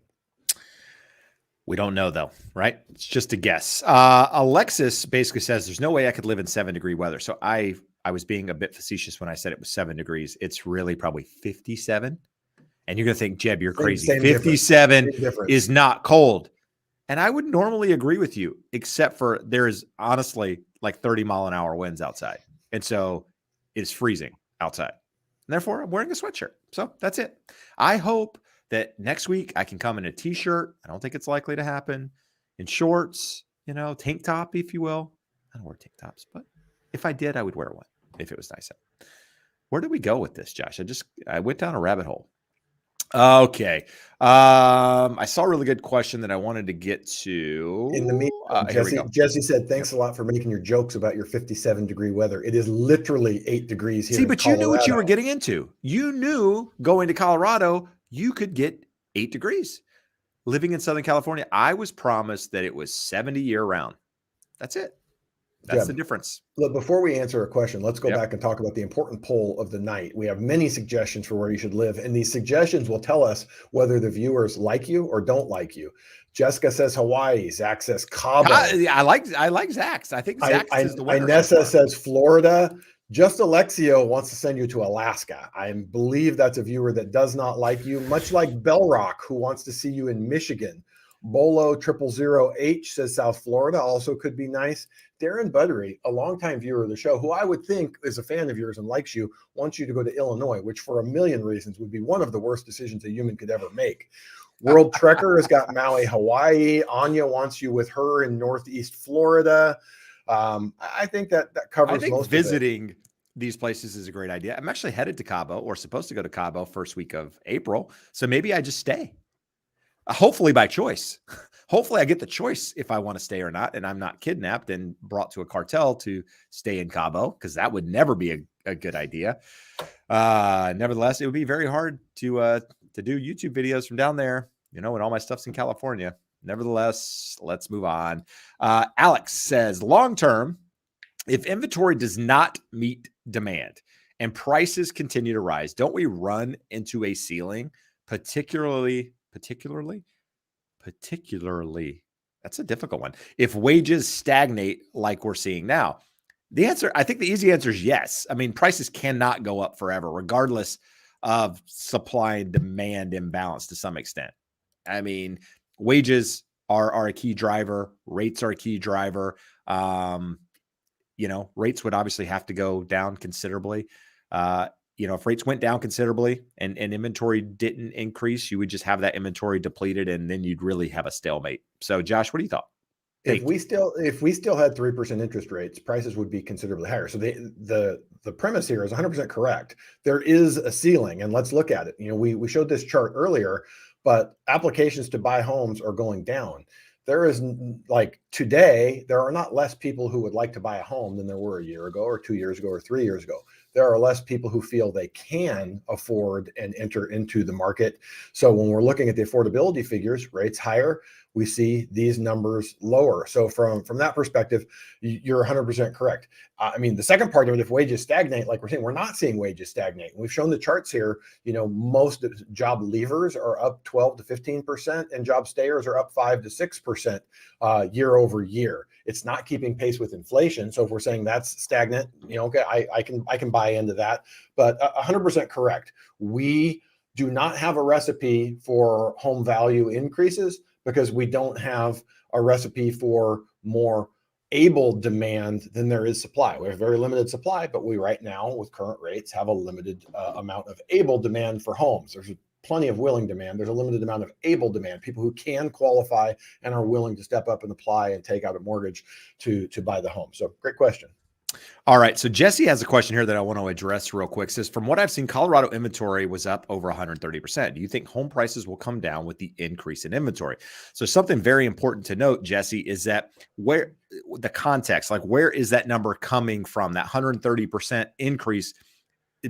We don't know though, right? It's just a guess. Alexis basically says there's no way I could live in 7-degree weather. So I was being a bit facetious when I said it was 7 degrees. It's really probably 57. And you're going to think, Jeb, you're crazy. Same 57 difference. is not cold. And I would normally agree with you, except for there is honestly like 30-mile-an-hour winds outside. And so it's freezing outside. And therefore, I'm wearing a sweatshirt. So that's it. I hope that next week I can come in a t-shirt. I don't think it's likely to happen. In shorts, tank top, if you will. I don't wear tank tops, but if I did, I would wear one if it was nice out. Where did we go with this, Josh? I went down a rabbit hole. Okay. I saw a really good question that I wanted to get to. In the meantime, Jesse said, thanks a lot for making your jokes about your 57-degree weather. It is literally 8 degrees here. See, but you knew what you were getting into. You knew going to Colorado, you could get 8 degrees. Living in Southern California, I was promised that it was 70 year round. That's it. That's the difference. Look, before we answer a question, let's go back and talk about the important poll of the night. We have many suggestions for where you should live, and these suggestions will tell us whether the viewers like you or don't like you. Jessica says Hawaii. Zach says Cabo. I like Zach's. I think Zach's is the winner. Inessa says Florida. Just Alexio wants to send you to Alaska. I believe that's a viewer that does not like you, much like Bellrock, who wants to see you in Michigan. Bolo 000H says South Florida also could be nice. Darren Buttery, a longtime viewer of the show, who I would think is a fan of yours and likes you, wants you to go to Illinois, which for a million reasons would be one of the worst decisions a human could ever make. World Trekker has got Maui, Hawaii. Anya wants you with her in Northeast Florida. I think that covers most of it. Visiting these places is a great idea. I'm actually headed to Cabo, or supposed to go to Cabo first week of April. So maybe I just stay. Hopefully by choice. Hopefully I get the choice if I want to stay or not, and I'm not kidnapped and brought to a cartel to stay in Cabo, because that would never be a good idea. Nevertheless, it would be very hard to do YouTube videos from down there, and all my stuff's in California. Nevertheless, let's move on. Alex says, long term, if inventory does not meet demand and prices continue to rise, don't we run into a ceiling, particularly, that's a difficult one, if wages stagnate like we're seeing now? I think the easy answer is yes. I mean, prices cannot go up forever, regardless of supply and demand imbalance to some extent. I mean, wages are a key driver. Rates are a key driver. Rates would obviously have to go down considerably. If rates went down considerably and inventory didn't increase, you would just have that inventory depleted, and then you'd really have a stalemate. So, Josh, what do you thought? If we still had 3% interest rates, prices would be considerably higher. So the premise here is 100% correct. There is a ceiling, and let's look at it. We showed this chart earlier, but applications to buy homes are going down. There is, today, there are not less people who would like to buy a home than there were a year ago or 2 years ago or 3 years ago. There are less people who feel they can afford and enter into the market. So when we're looking at the affordability figures, rates higher, we see these numbers lower. So from that perspective, you're 100% correct. The second part of it, if wages stagnate, like we're saying, we're not seeing wages stagnate. We've shown the charts here. Most job leavers are up 12 to 15%, and job stayers are up 5 to 6% year over year. It's not keeping pace with inflation. So if we're saying that's stagnant, okay, I can buy into that. But 100% correct. We do not have a recipe for home value increases, because we don't have a recipe for more able demand than there is supply. We have very limited supply, but we right now with current rates have a limited amount of able demand for homes. There's plenty of willing demand. There's a limited amount of able demand, people who can qualify and are willing to step up and apply and take out a mortgage to buy the home. So great question. All right. So Jesse has a question here that I want to address real quick. It says, from what I've seen, Colorado inventory was up over 130%. Do you think home prices will come down with the increase in inventory? So something very important to note, Jesse, is that where the context, like where is that number coming from? That 130% increase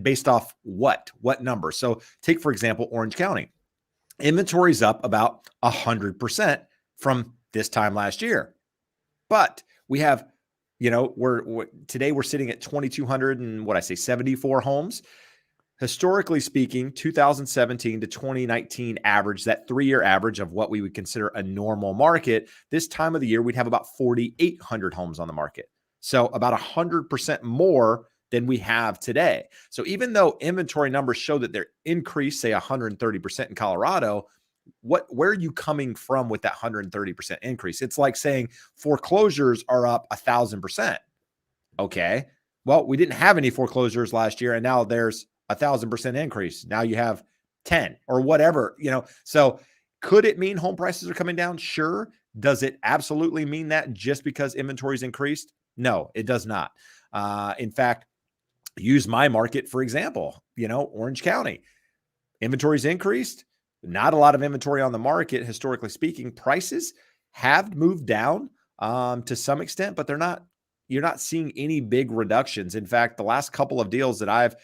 based off what number? So take, for example, Orange County. Inventory's up about 100% from this time last year. But we have, today we're sitting at 2,200 and 74 homes. Historically speaking, 2017 to 2019 average, that 3-year average of what we would consider a normal market, this time of the year, we'd have about 4,800 homes on the market. So about 100% more than we have today. So even though inventory numbers show that they're increased, say 130% in Colorado, where are you coming from with that 130% increase? It's like saying foreclosures are up 1,000%. Okay. Well, we didn't have any foreclosures last year, and now there's 1,000% increase. Now you have 10 or whatever, So could it mean home prices are coming down? Sure. Does it absolutely mean that just because inventory's increased? No, it does not. In fact, use my market, for example, Orange County. Inventory's increased. Not a lot of inventory on the market, historically speaking. Prices have moved down to some extent, but you're not seeing any big reductions. In fact, the last couple of deals that I've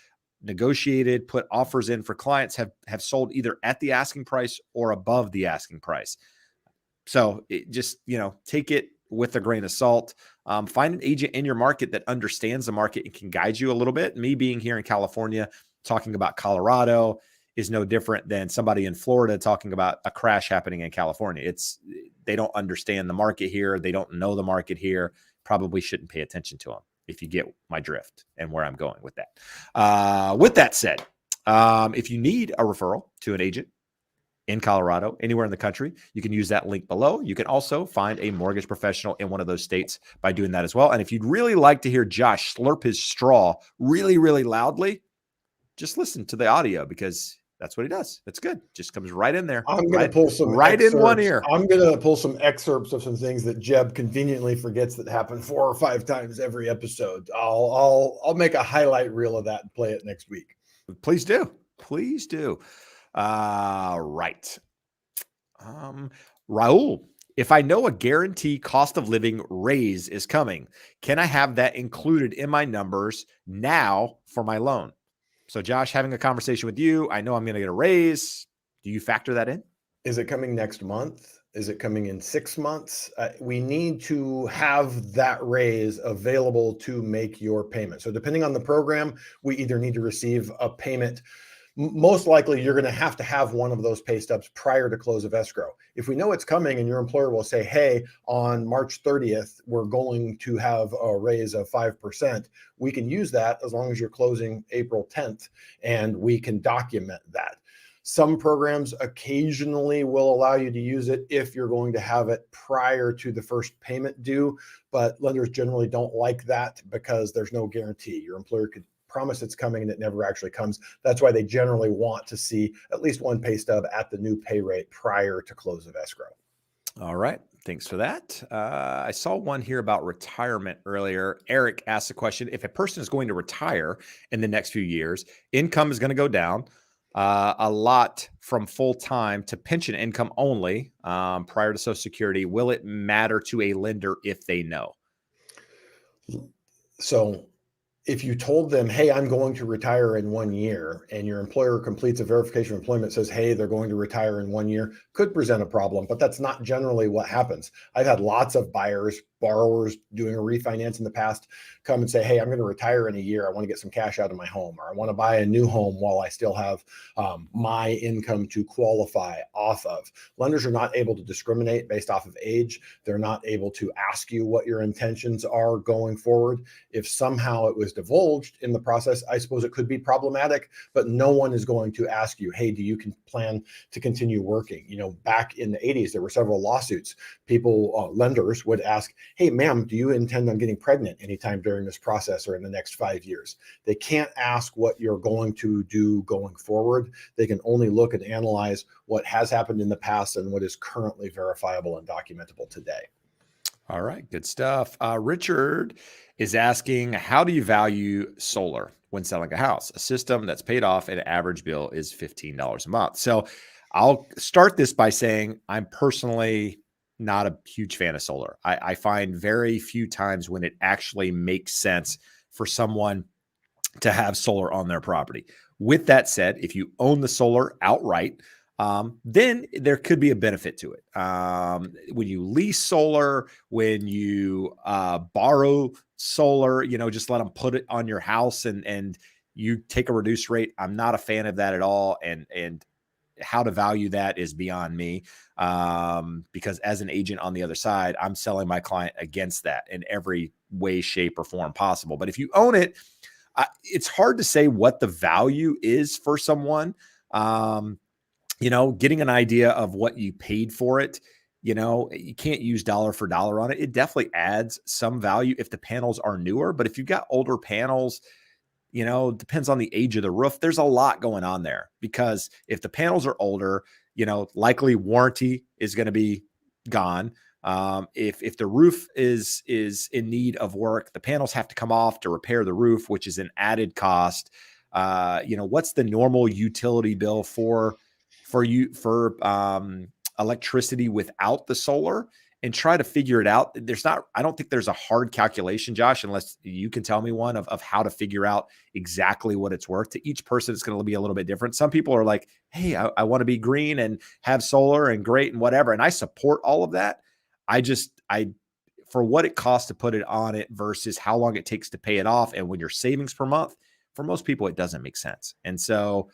negotiated, put offers in for clients have sold either at the asking price or above the asking price. So it just, take it with a grain of salt. Find an agent in your market that understands the market and can guide you a little bit. Me being here in California, talking about Colorado is no different than somebody in Florida talking about a crash happening in California. They don't understand the market here. They don't know the market here. Probably shouldn't pay attention to them, if you get my drift and where I'm going with that. With that said, if you need a referral to an agent in Colorado, anywhere in the country, you can use that link below. You can also find a mortgage professional in one of those states by doing that as well. And if you'd really like to hear Josh slurp his straw really, really loudly, just listen to the audio, because that's what he does. That's good. Just comes right in there. I'm going to pull some excerpts. In one ear. I'm going to pull some excerpts of some things that Jeb conveniently forgets that happen 4 or 5 times every episode. I'll make a highlight reel of that and play it next week. Please do. Please do. Right. Raul, if I know a guarantee cost of living raise is coming, can I have that included in my numbers now for my loan? So Josh, having a conversation with you, I know I'm going to get a raise. Do you factor that in? Is it coming next month? Is it coming in 6 months? We need to have that raise available to make your payment. So depending on the program, we either need to receive a payment. Most likely, you're going to have one of those pay stubs prior to close of escrow. If we know it's coming and your employer will say, hey, on March 30th, we're going to have a raise of 5%, we can use that as long as you're closing April 10th, and we can document that. Some programs occasionally will allow you to use it if you're going to have it prior to the first payment due, but lenders generally don't like that because there's no guarantee. Your employer could promise it's coming and it never actually comes. That's why they generally want to see at least one pay stub at the new pay rate prior to close of escrow. All right. Thanks for that. I saw one here about retirement earlier. Eric asked the question, if a person is going to retire in the next few years, income is going to go down a lot from full-time to pension income only prior to Social Security. Will it matter to a lender if they know? So if you told them, hey, I'm going to retire in 1 year, and your employer completes a verification of employment, says, hey, they're going to retire in 1 year, could present a problem, but that's not generally what happens. I've had lots of borrowers doing a refinance in the past come and say, hey, I'm going to retire in a year. I want to get some cash out of my home, or I want to buy a new home while I still have my income to qualify off of. Lenders are not able to discriminate based off of age. They're not able to ask you what your intentions are going forward. If somehow it was divulged in the process, I suppose it could be problematic, but no one is going to ask you, hey, do you plan to continue working? Back in the 80s, there were several lawsuits. People, lenders would ask, hey, ma'am, do you intend on getting pregnant anytime during this process or in the next 5 years? They can't ask what you're going to do going forward. They can only look and analyze what has happened in the past and what is currently verifiable and documentable today. All right, good stuff. Richard is asking, how do you value solar when selling a house? A system that's paid off and average bill is $15 a month. So I'll start this by saying I'm personally not a huge fan of solar. I find very few times when it actually makes sense for someone to have solar on their property. With that said, if you own the solar outright, then there could be a benefit to it. When you lease solar, when you borrow solar, just let them put it on your house and you take a reduced rate. I'm not a fan of that at all. And how to value that is beyond me. Because as an agent on the other side, I'm selling my client against that in every way, shape, or form possible. But if you own it, it's hard to say what the value is for someone. Getting an idea of what you paid for it, you can't use dollar for dollar on it. It definitely adds some value if the panels are newer, but if you've got older panels, depends on the age of the roof. There's a lot going on there because if the panels are older, likely warranty is going to be gone. If the roof is in need of work, the panels have to come off to repair the roof, which is an added cost. What's the normal utility bill for electricity without the solar, and try to figure it out. I don't think there's a hard calculation, Josh, unless you can tell me one of how to figure out exactly what it's worth. To each person, it's going to be a little bit different. Some people are like, hey, I want to be green and have solar and great and whatever. And I support all of that. For what it costs to put it on it versus how long it takes to pay it off. And when your savings per month, for most people, it doesn't make sense. And so,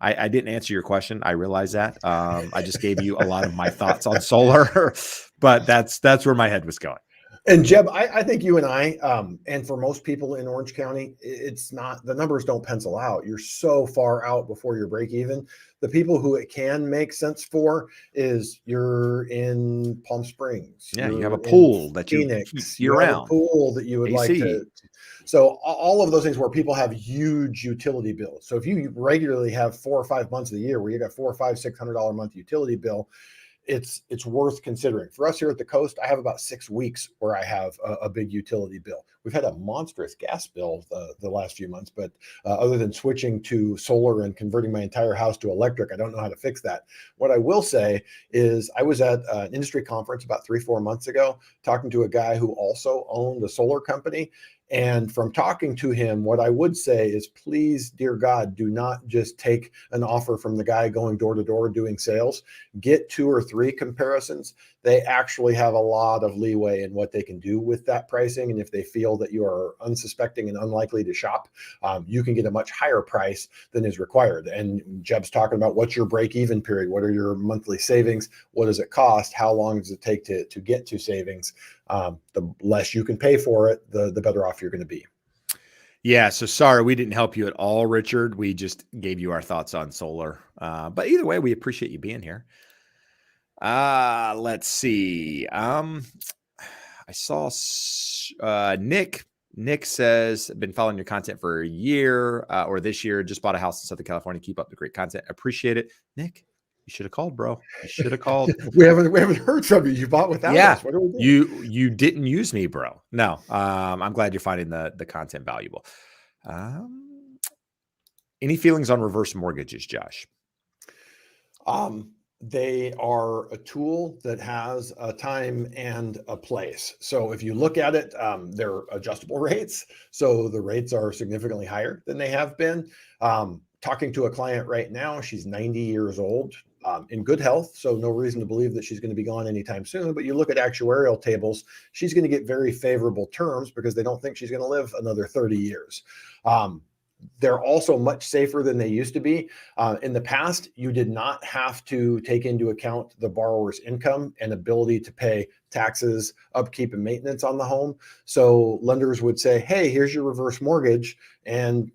I didn't answer your question. I realize that. I just gave you a lot of my thoughts on solar, but that's where my head was going. And Jeb, I think you and I, and for most people in Orange County, it's not, the numbers don't pencil out. You're so far out before your break even. The people who it can make sense for is you're in Palm Springs. Yeah, you have a pool that you keep year round. You have a pool that you would like to. So all of those things where people have huge utility bills. So if you regularly have 4 or 5 months of the year where you got $400 or $600 a month utility bill, it's worth considering. For us here at the coast, I have about 6 weeks where I have a big utility bill. We've had a monstrous gas bill the last few months, but other than switching to solar and converting my entire house to electric, I don't know how to fix that. What I will say is I was at an industry conference about 3-4 months ago, talking to a guy who also owned a solar company. And from talking to him, what I would say is, please, dear God, do not just take an offer from the guy going door to door doing sales. Get 2 or 3 comparisons. They actually have a lot of leeway in what they can do with that pricing. And if they feel that you are unsuspecting and unlikely to shop, you can get a much higher price than is required. And Jeb's talking about what's your break-even period? What are your monthly savings? What does it cost? How long does it take to get to savings? The less you can pay for it, the better off you're going to be. Yeah. So sorry, we didn't help you at all, Richard. We just gave you our thoughts on solar. But either way, we appreciate you being here. Let's see. I saw Nick. Nick says, been following your content for a year or this year, just bought a house in Southern California. Keep up the great content. Appreciate it. Nick, you should have called, bro. You should have called. we haven't heard from you. You bought without us. What are we doing? You didn't use me, bro. No. I'm glad you're finding the content valuable. Any feelings on reverse mortgages, Josh? They are a tool that has a time and a place. So if you look at it, they're adjustable rates. So the rates are significantly higher than they have been. Talking to a client right now, she's 90 years old, in good health. So no reason to believe that she's going to be gone anytime soon. But you look at actuarial tables, she's going to get very favorable terms because they don't think she's going to live another 30 years. They're also much safer than they used to be. In the past, you did not have to take into account the borrower's income and ability to pay taxes, upkeep, and maintenance on the home. So lenders would say, hey, here's your reverse mortgage, and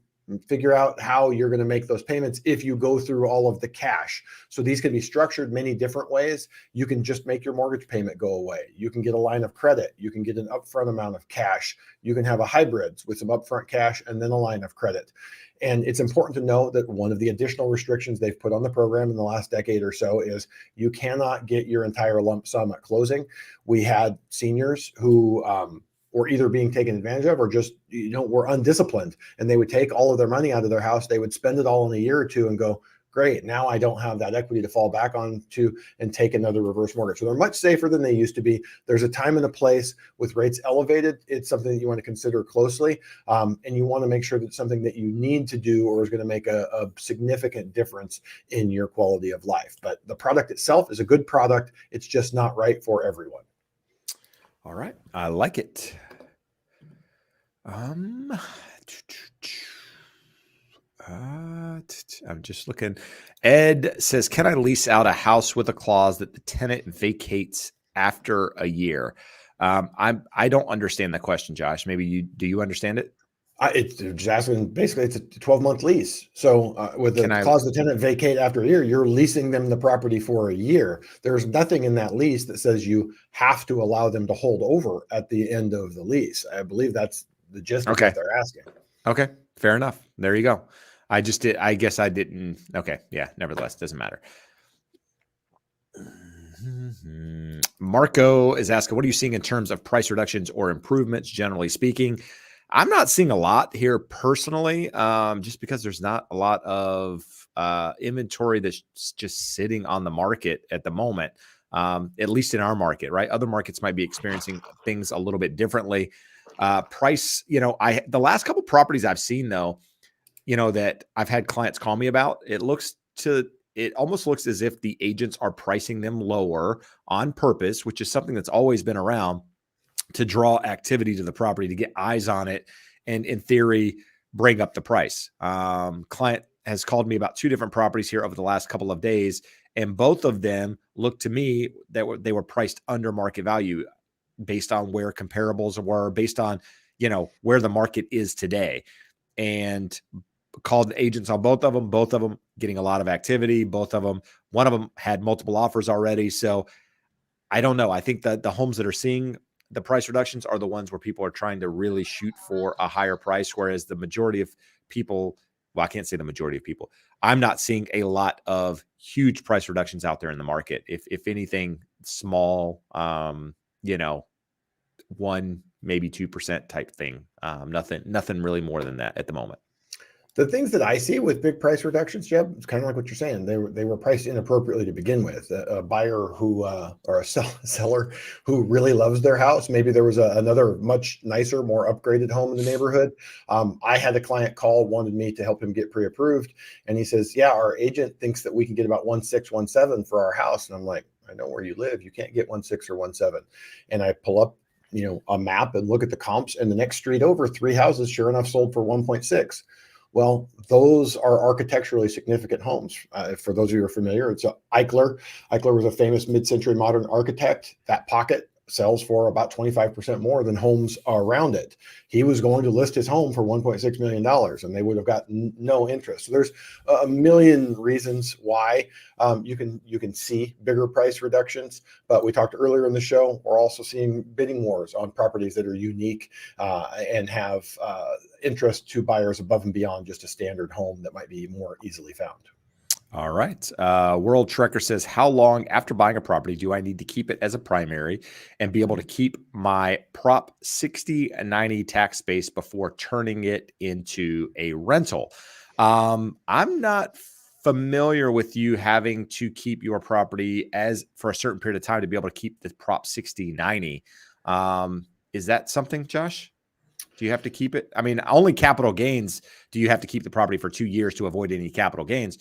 figure out how you're going to make those payments if you go through all of the cash. So these can be structured many different ways. You can just make your mortgage payment go away. You can get a line of credit. You can get an upfront amount of cash. You can have a hybrid with some upfront cash and then a line of credit. And it's important to know that one of the additional restrictions they've put on the program in the last decade or so is you cannot get your entire lump sum at closing. We had seniors who were either being taken advantage of or just, were undisciplined, and they would take all of their money out of their house. They would spend it all in a year or two and go, great, now I don't have that equity to fall back on to and take another reverse mortgage. So they're much safer than they used to be. There's a time and a place. With rates elevated, it's something that you want to consider closely. And you want to make sure that it's something that you need to do or is going to make a significant difference in your quality of life. But the product itself is a good product. It's just not right for everyone. All right. I like it. I'm just looking. Ed says, can I lease out a house with a clause that the tenant vacates after a year? I don't understand the question, Josh. Maybe do you understand it? It's just asking, basically, it's a 12-month lease. So with the clause the tenant vacate after a year, you're leasing them the property for a year. There's nothing in that lease that says you have to allow them to hold over at the end of the lease. I believe that's the gist of what they're asking. Okay, fair enough. There you go. I guess I didn't. Okay, yeah, nevertheless, doesn't matter. Marco is asking, what are you seeing in terms of price reductions or improvements, generally speaking? I'm not seeing a lot here personally, just because there's not a lot of inventory that's just sitting on the market at the moment, at least in our market, right? Other markets might be experiencing things a little bit differently. Price, the last couple properties I've seen, though, that I've had clients call me about, it almost looks as if the agents are pricing them lower on purpose, which is something that's always been around, to draw activity to the property, to get eyes on it, and in theory, bring up the price. Client has called me about two different properties here over the last couple of days, and both of them looked to me that they were priced under market value based on where comparables were, based on, where the market is today. And called agents on both of them getting a lot of activity. One of them had multiple offers already. So I don't know. I think that the homes that are seeing the price reductions are the ones where people are trying to really shoot for a higher price, whereas the majority of people, well, I can't say the majority of people, I'm not seeing a lot of huge price reductions out there in the market. If anything, small, 1%, maybe 2% type thing. Nothing really more than that at the moment. The things that I see with big price reductions, Jeb, it's kind of like what you're saying. They were priced inappropriately to begin with. A buyer who, or a seller who really loves their house. Maybe there was another much nicer, more upgraded home in the neighborhood. I had a client call, wanted me to help him get pre-approved. And he says, yeah, our agent thinks that we can get about 1.6, 1.7 for our house. And I'm like, I know where you live. You can't get 1.6 or 1.7. And I pull up, a map and look at the comps, and the next street over, 3 houses, sure enough, sold for 1.6. Well, those are architecturally significant homes. For those of you who are familiar, it's Eichler. Eichler was a famous mid-century modern architect. That pocket sells for about 25% more than homes around it. He was going to list his home for $1.6 million, and they would have gotten no interest. So there's a million reasons why you can see bigger price reductions. But we talked earlier in the show, we're also seeing bidding wars on properties that are unique and have interest to buyers above and beyond just a standard home that might be more easily found. All right. World Trekker says, how long after buying a property do I need to keep it as a primary and be able to keep my Prop 6090 tax base before turning it into a rental? I'm not familiar with you having to keep your property as for a certain period of time to be able to keep the Prop 6090. Is that something, Josh? Do you have to keep it? I mean, only capital gains do you have to keep the property for 2 years to avoid any capital gains.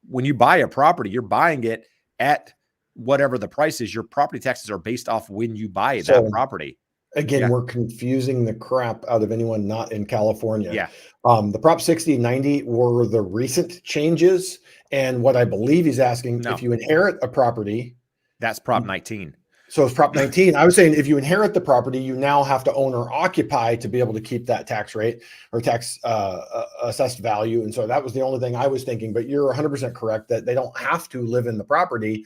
When you buy a property, you're buying it at whatever the price is. Your property taxes are based off when you buy that property. Again, Yeah. we're confusing the crap out of anyone not in California. Yeah. The Prop 60 90 were the recent changes. And what I believe he's asking, No, if you inherit a property, that's Prop 19. so it's Prop 19. I was saying if you inherit the property, you now have to own or occupy to be able to keep that tax rate or tax assessed value. And so that was the only thing I was thinking. But you're 100% correct that they don't have to live in the property.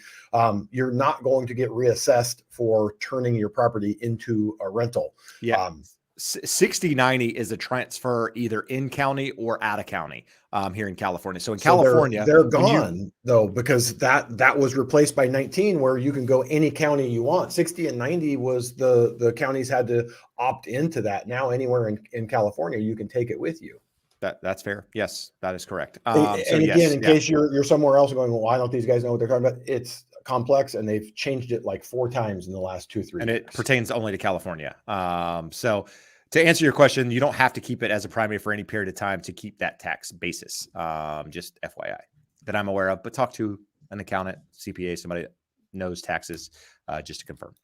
You're not going to get reassessed for turning your property into a rental. Yeah. 6090 is a transfer either in county or out of county here in California. So in California, they're gone though, because that was replaced by 19, where you can go any county you want. 60 and 90 was the counties had to opt into that. Now anywhere in California, you can take it with you. That's fair. Yes, that is correct. And So again, yes, in case you're somewhere else going, well, why don't these guys know what they're talking about? It's complex, and they've changed it like 4 times in the last 2-3 years. And it pertains only to California. So to answer your question, you don't have to keep it as a primary for any period of time to keep that tax basis. Just FYI that I'm aware of, but talk to an accountant, CPA, somebody that knows taxes, just to confirm.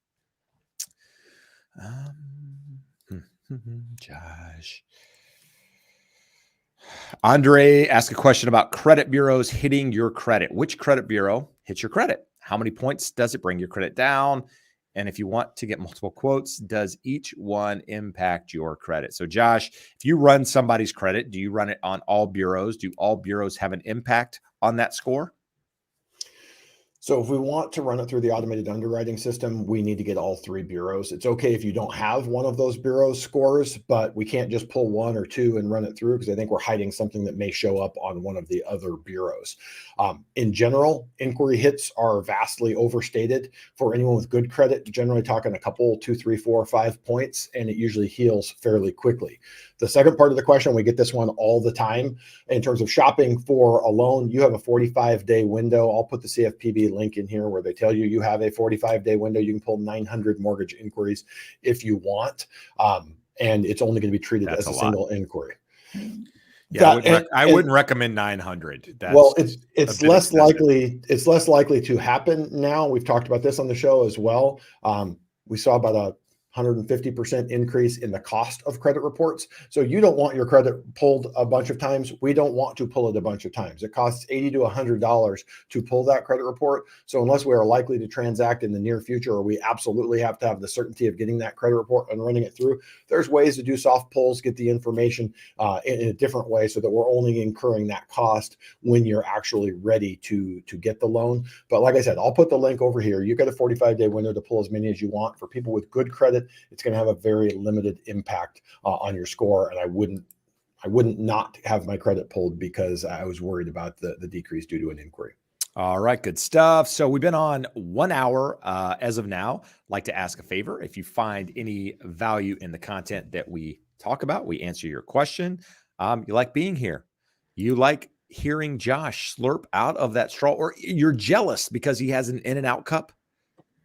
Josh. Andre asked a question about credit bureaus hitting your credit. Which credit bureau hits your credit? How many points does it bring your credit down? And if you want to get multiple quotes, does each one impact your credit? So Josh, if you run somebody's credit, do you run it on all bureaus? Do all bureaus have an impact on that score? So if we want to run it through the automated underwriting system, we need to get all 3 bureaus. It's okay if you don't have one of those bureaus scores, but we can't just pull 1 or 2 and run it through, because I think we're hiding something that may show up on one of the other bureaus. In general, inquiry hits are vastly overstated. For anyone with good credit, generally talking a couple, 2, 3, 4, 5 points, and it usually heals fairly quickly. The second part of the question, we get this one all the time. In terms of shopping for a loan, you have a 45-day window. I'll put the CFPB link in here where they tell you have a 45-day window. You can pull 900 mortgage inquiries if you want. And it's only going to be treated as a single inquiry. Yeah, I wouldn't recommend 900. Well, it's less likely. It's less likely to happen now. We've talked about this on the show as well. We saw about a 150% increase in the cost of credit reports. So you don't want your credit pulled a bunch of times. We don't want to pull it a bunch of times. It costs $80 to $100 to pull that credit report. So unless we are likely to transact in the near future, or we absolutely have to have the certainty of getting that credit report and running it through, there's ways to do soft pulls, get the information in a different way, so that we're only incurring that cost when you're actually ready to get the loan. But like I said, I'll put the link over here. You got a 45-day window to pull as many as you want. For people with good credit, it's going to have a very limited impact on your score. And I wouldn't not have my credit pulled because I was worried about the decrease due to an inquiry. All right, good stuff. So we've been on 1 hour as of now. I'd like to ask a favor. If you find any value in the content that we talk about, we answer your question. You like being here. You like hearing Josh slurp out of that straw, or you're jealous because he has an In-N-Out cup.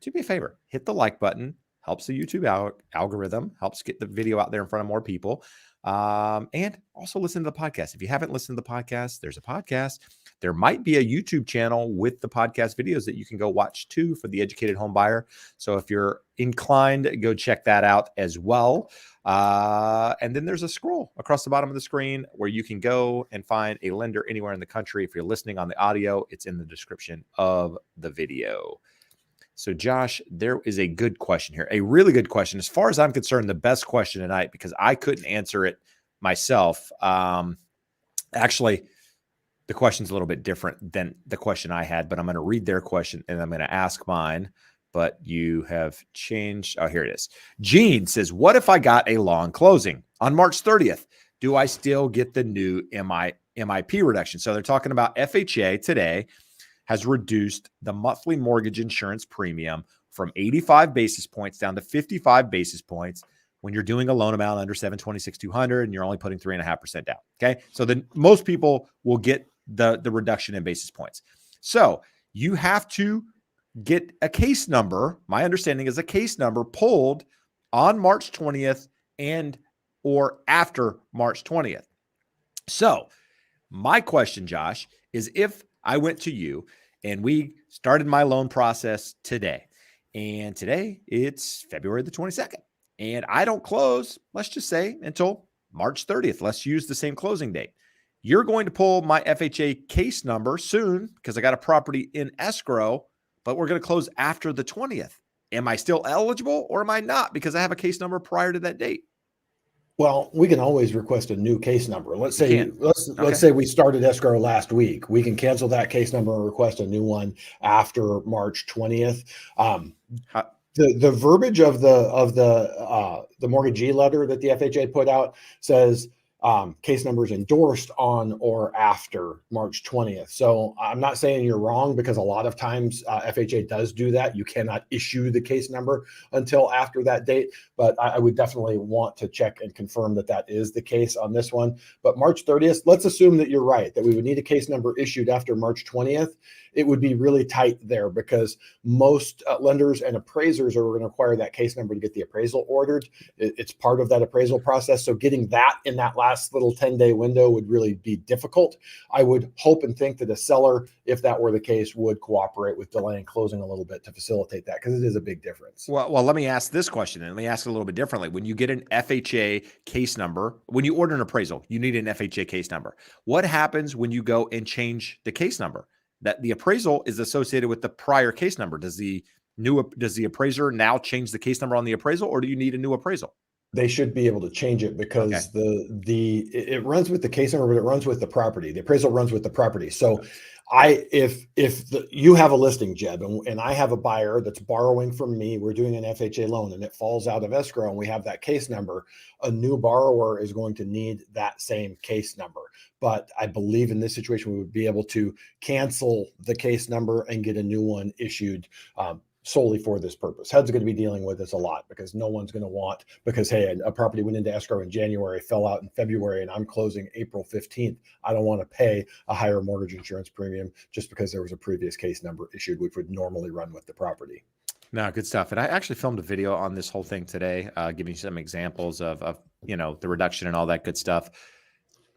Do me a favor, hit the like button. Helps the YouTube algorithm, helps get the video out there in front of more people. And also listen to the podcast. If you haven't listened to the podcast, there's a podcast. There might be a YouTube channel with the podcast videos that you can go watch too for the educated home buyer. So if you're inclined, go check that out as well. And then there's a scroll across the bottom of the screen where you can go and find a lender anywhere in the country. If you're listening on the audio, it's in the description of the video. So Josh, there is a good question here, a really good question. As far as I'm concerned, the best question tonight, because I couldn't answer it myself. Actually, the question's a little bit different than the question I had, but I'm going to read their question and I'm going to ask mine, but you have changed. Oh, here it is. Gene says, what if I got a long closing on March 30th? Do I still get the new MIP reduction? So they're talking about FHA today has reduced the monthly mortgage insurance premium from 85 basis points down to 55 basis points when you're doing a loan amount under 726,200 and you're only putting 3.5% down. Okay. So then most people will get the reduction in basis points. So you have to get a case number. My understanding is a case number pulled on March 20th and or after March 20th. So my question, Josh, is if I went to you and we started my loan process today, and today it's February the 22nd, and I don't close, let's just say until March 30th. Let's use the same closing date. You're going to pull my FHA case number soon because I got a property in escrow, but we're going to close after the 20th. Am I still eligible or am I not because I have a case number prior to that date? Well, we can always request a new case number. Let's You say can. let's Okay. say we started escrow last week. We can cancel that case number and request a new one after March 20th. How, The verbiage of the mortgagee letter that the FHA put out says case numbers endorsed on or after March 20th. So I'm not saying you're wrong because a lot of times FHA does do that. You cannot issue the case number until after that date, but I would definitely want to check and confirm that that is the case on this one. But March 30th, let's assume that you're right, that we would need a case number issued after March 20th. It would be really tight there because most lenders and appraisers are going to require that case number to get the appraisal ordered. It's part of that appraisal process. So getting that in that last little 10-day window would really be difficult. I would hope and think that a seller, if that were the case, would cooperate with delaying closing a little bit to facilitate that because it is a big difference. well, let me ask this question and let me ask it a little bit differently. When you get an FHA case number, when you order an appraisal, you need an FHA case number. What happens when you go and change the case number? That the appraisal is associated with the prior case number. Does the appraiser now change the case number on the appraisal, or do you need a new appraisal? They should be able to change it because it runs with the case number, but it runs with the property. The appraisal runs with the property. So if you have a listing, Jeb, and I have a buyer that's borrowing from me, we're doing an FHA loan and it falls out of escrow and we have that case number, a new borrower is going to need that same case number. But I believe in this situation, we would be able to cancel the case number and get a new one issued solely for this purpose. HUD's going to be dealing with this a lot because no one's going to want, because, hey, a property went into escrow in January, fell out in February, and I'm closing April 15th. I don't want to pay a higher mortgage insurance premium just because there was a previous case number issued, which would normally run with the property. No, good stuff. And I actually filmed a video on this whole thing today, giving you some examples of the reduction and all that good stuff.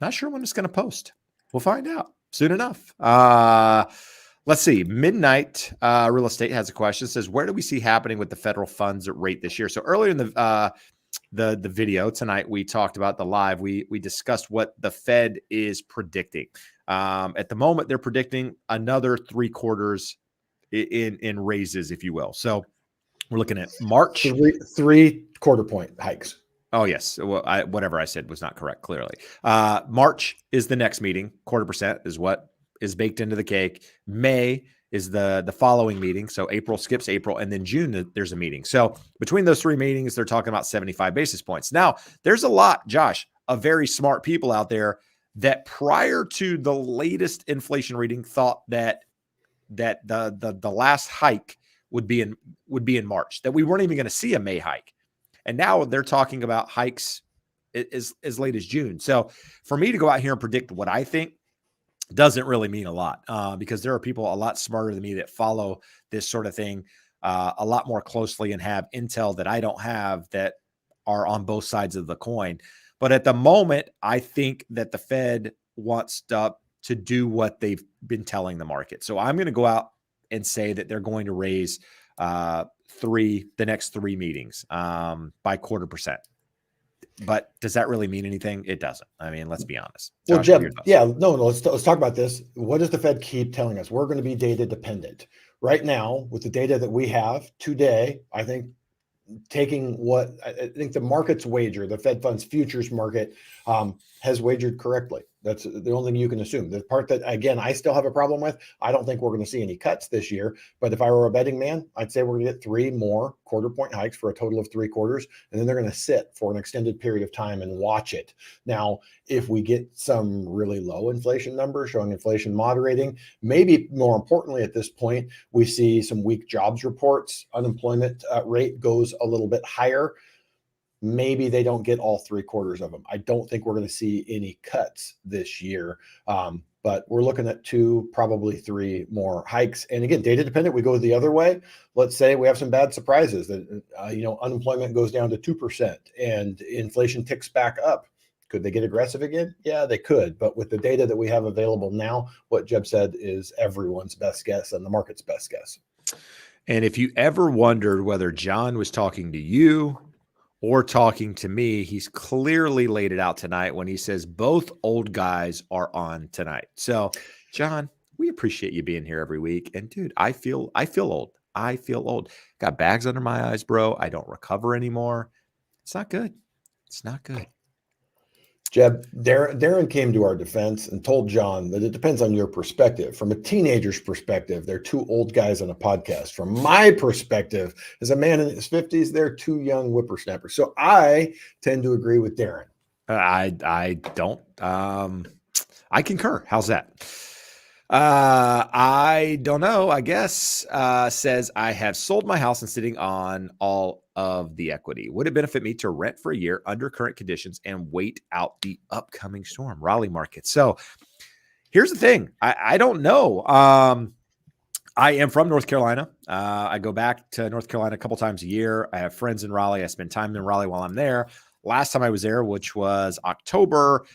Not sure when it's going to post. We'll find out soon enough. Let's see. Midnight Real Estate has a question. It says, where do we see happening with the federal funds rate this year? So earlier in the video tonight, we talked about the live. We discussed what the Fed is predicting. At the moment, they're predicting another 3/4 in raises, if you will. So we're looking at March. Three quarter point hikes. Oh, yes. Well, whatever I said was not correct, clearly. March is the next meeting. 0.25% is what is baked into the cake. May is the following meeting. So April skips April, and then June, there's a meeting. So between those three meetings, they're talking about 75 basis points. Now, there's a lot, Josh, of very smart people out there that prior to the latest inflation reading thought that the last hike would be in March, that we weren't even going to see a May hike. And now they're talking about hikes as late as June. So for me to go out here and predict what I think doesn't really mean a lot because there are people a lot smarter than me that follow this sort of thing a lot more closely and have intel that I don't have that are on both sides of the coin. But at the moment, I think that the Fed wants to do what they've been telling the market. So I'm going to go out and say that they're going to raise the next three meetings by 0.25%. But does that really mean anything? It doesn't. I mean, let's be honest. Well, Jeb, let's talk about this. What does the Fed keep telling us? We're going to be data dependent. Right now, with the data that we have today, I think the market's wager, the Fed funds futures market has wagered correctly. That's the only thing you can assume. The part that, again, I still have a problem with, I don't think we're going to see any cuts this year. But if I were a betting man, I'd say we're going to get 3 more quarter-point hikes for a total of 3/4. And then they're going to sit for an extended period of time and watch it. Now, if we get some really low inflation numbers showing inflation moderating, maybe more importantly at this point, we see some weak jobs reports, unemployment rate goes a little bit higher. Maybe they don't get all 3/4 of them. I don't think we're going to see any cuts this year, but we're looking at 2, probably 3 more hikes. And again, data dependent, we go the other way. Let's say we have some bad surprises that, unemployment goes down to 2% and inflation ticks back up. Could they get aggressive again? Yeah, they could. But with the data that we have available now, what Jeb said is everyone's best guess and the market's best guess. And if you ever wondered whether John was talking to you or talking to me. He's clearly laid it out tonight when he says both old guys are on tonight. So, John, we appreciate you being here every week. And dude, I feel old. I feel old. Got bags under my eyes, bro. I don't recover anymore. It's not good. It's not good. Jeb, Darren came to our defense and told John that it depends on your perspective. From a teenager's perspective, they're two old guys on a podcast. From my perspective, as a man in his 50s, they're two young whippersnappers. So I tend to agree with Darren. I don't. I concur. How's that? I don't know. I guess says I have sold my house and sitting on all of the equity. Would it benefit me to rent for a year under current conditions and wait out the upcoming storm? Raleigh market. So here's the thing. I don't know. I am from North Carolina. I go back to North Carolina a couple times a year. I have friends in Raleigh. I spend time in Raleigh while I'm there. Last time I was there, which was October,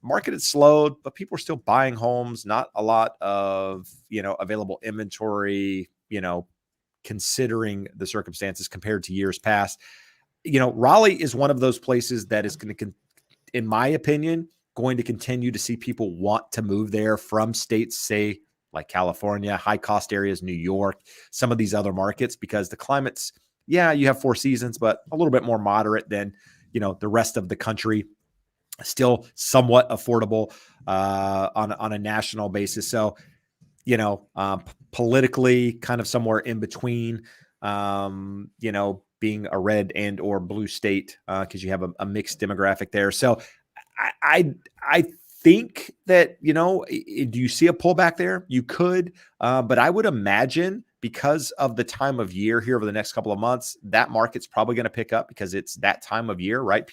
market had slowed, but people were still buying homes. Not a lot of, available inventory, considering the circumstances compared to years past. Raleigh is one of those places that is going to, in my opinion, going to continue to see people want to move there from states, say, like California, high cost areas, New York, some of these other markets, because the climate's, you have 4 seasons, but a little bit more moderate than, the rest of the country. Still somewhat affordable on a national basis. So, politically kind of somewhere in between, being a red and or blue state, because you have a mixed demographic there. So I think that, do you see a pullback there? You could, but I would imagine because of the time of year here over the next couple of months, that market's probably going to pick up because it's that time of year, right?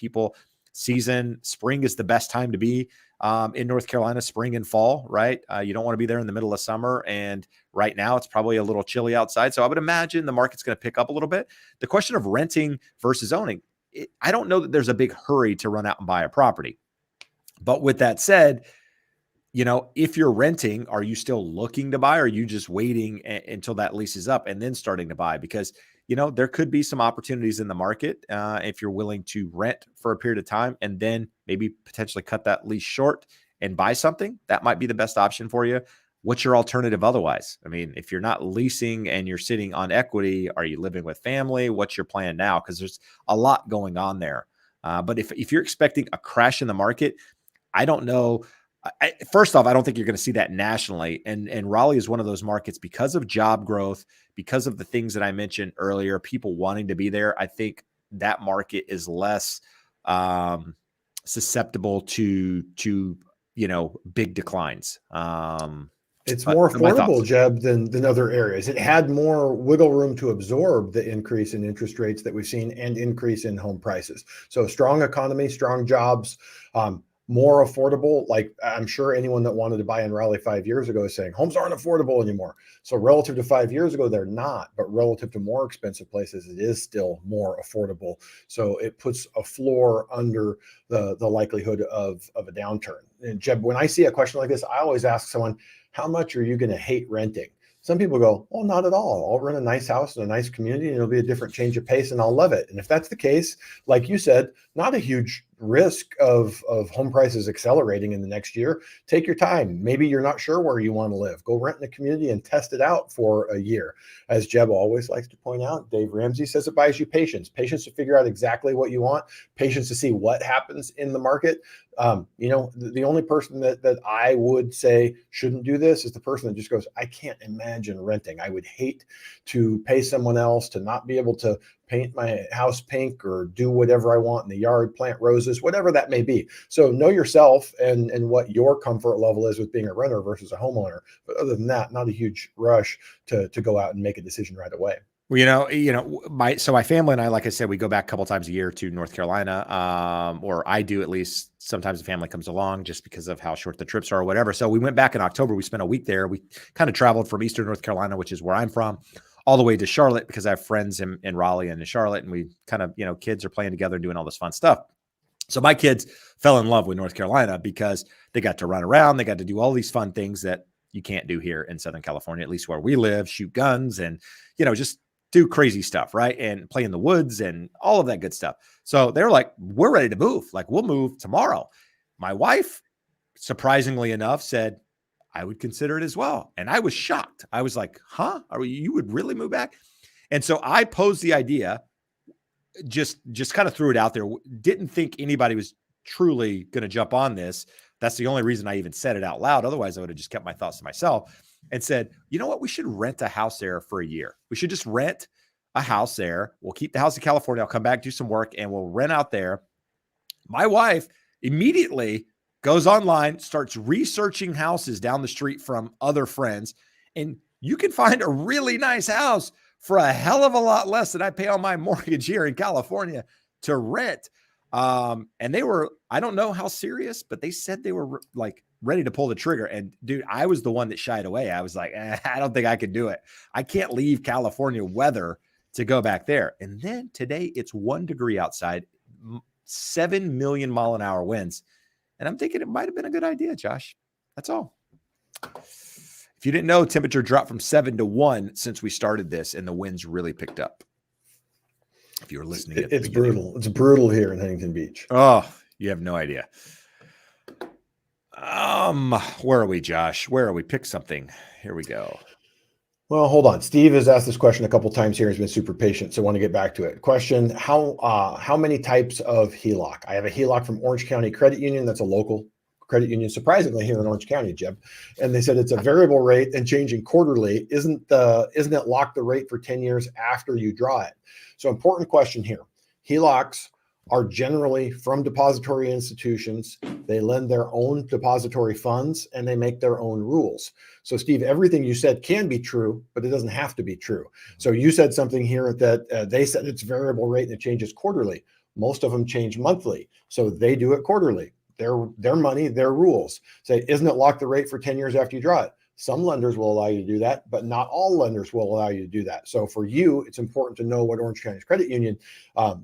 Spring is the best time to be in North Carolina, spring and fall, right? You don't want to be there in the middle of summer. And right now it's probably a little chilly outside. So I would imagine the market's going to pick up a little bit. The question of renting versus owning, I don't know that there's a big hurry to run out and buy a property. But with that said, if you're renting, are you still looking to buy? Or are you just waiting until that lease is up and then starting to buy? Because, there could be some opportunities in the market if you're willing to rent for a period of time and then maybe potentially cut that lease short and buy something. That might be the best option for you. What's your alternative otherwise? I mean, if you're not leasing and you're sitting on equity, are you living with family? What's your plan now? Because there's a lot going on there. But if you're expecting a crash in the market, I don't know. First off, I don't think you're going to see that nationally. And Raleigh is one of those markets because of job growth, because of the things that I mentioned earlier, people wanting to be there. I think that market is less susceptible to big declines. It's more affordable, Jeb, than other areas. It had more wiggle room to absorb the increase in interest rates that we've seen and increase in home prices. So strong economy, strong jobs, more affordable. Like I'm sure anyone that wanted to buy in Raleigh 5 years ago is saying homes aren't affordable anymore. So relative to 5 years ago, they're not, but relative to more expensive places, it is still more affordable. So it puts a floor under the likelihood of a downturn. And Jeb, when I see a question like this, I always ask someone, how much are you going to hate renting? Some people go, well, not at all. I'll rent a nice house in a nice community and it'll be a different change of pace and I'll love it. And if that's the case, like you said, not a huge risk of home prices accelerating in the next year. Take your time. Maybe you're not sure where you want to live. Go rent in a community and test it out for a year. As Jeb always likes to point out, Dave Ramsey says it buys you patience to figure out exactly what you want, patience to see what happens in the market. The only person that I would say shouldn't do this is the person that just goes, I can't imagine renting. I would hate to pay someone else to not be able to paint my house pink or do whatever I want in the yard, plant roses, whatever that may be. So know yourself and what your comfort level is with being a renter versus a homeowner. But other than that, not a huge rush to go out and make a decision right away. Well, my family and I, like I said, we go back a couple times a year to North Carolina, or I do at least. Sometimes the family comes along just because of how short the trips are or whatever. So we went back in October. We spent a week there. We kind of traveled from Eastern North Carolina, which is where I'm from, all the way to Charlotte because I have friends in Raleigh and in Charlotte. And we kind of, kids are playing together and doing all this fun stuff. So my kids fell in love with North Carolina because they got to run around. They got to do all these fun things that you can't do here in Southern California, at least where we live, shoot guns and, just do crazy stuff, right? And play in the woods and all of that good stuff. So they're like, we're ready to move. Like, we'll move tomorrow. My wife, surprisingly enough, said, I would consider it as well. And I was shocked. I was like, huh? You would really move back? And so I posed the idea, just kind of threw it out there. Didn't think anybody was truly going to jump on this. That's the only reason I even said it out loud. Otherwise, I would have just kept my thoughts to myself and said, you know what? We should rent a house there for a year. We should just rent a house there. We'll keep the house in California. I'll come back, do some work, and we'll rent out there. My wife immediately goes online, starts researching houses down the street from other friends, and you can find a really nice house for a hell of a lot less than I pay on my mortgage here in California to rent. And they were, I don't know how serious, but they said they were like ready to pull the trigger. And dude, I was the one that shied away. I was like, I don't think I could do it. I can't leave California weather to go back there. And then today it's 1 degree outside, 7 million mile an hour winds. And I'm thinking it might've been a good idea, Josh. That's all. If you didn't know, temperature dropped from 7 to 1 since we started this, and the winds really picked up. If you were listening, it's brutal. It's brutal here in Huntington Beach. Oh, you have no idea. Where are we, Josh? Where are we? Pick something. Here we go. Well, hold on. Steve has asked this question a couple of times here. He's been super patient, so I want to get back to it. Question: How many types of HELOC? I have a HELOC from Orange County Credit Union. That's a local credit union, surprisingly, here in Orange County, Jeb. And they said it's a variable rate and changing quarterly. Isn't it lock the rate for 10 years after you draw it? So important question here. HELOCs are generally from depository institutions. They lend their own depository funds and they make their own rules. So Steve, everything you said can be true, but it doesn't have to be true. So you said something here that they said it's variable rate and it changes quarterly. Most of them change monthly. So they do it quarterly. Their money, their rules. Say, isn't it lock the rate for 10 years after you draw it? Some lenders will allow you to do that, but not all lenders will allow you to do that. So for you, it's important to know what Orange County's credit union,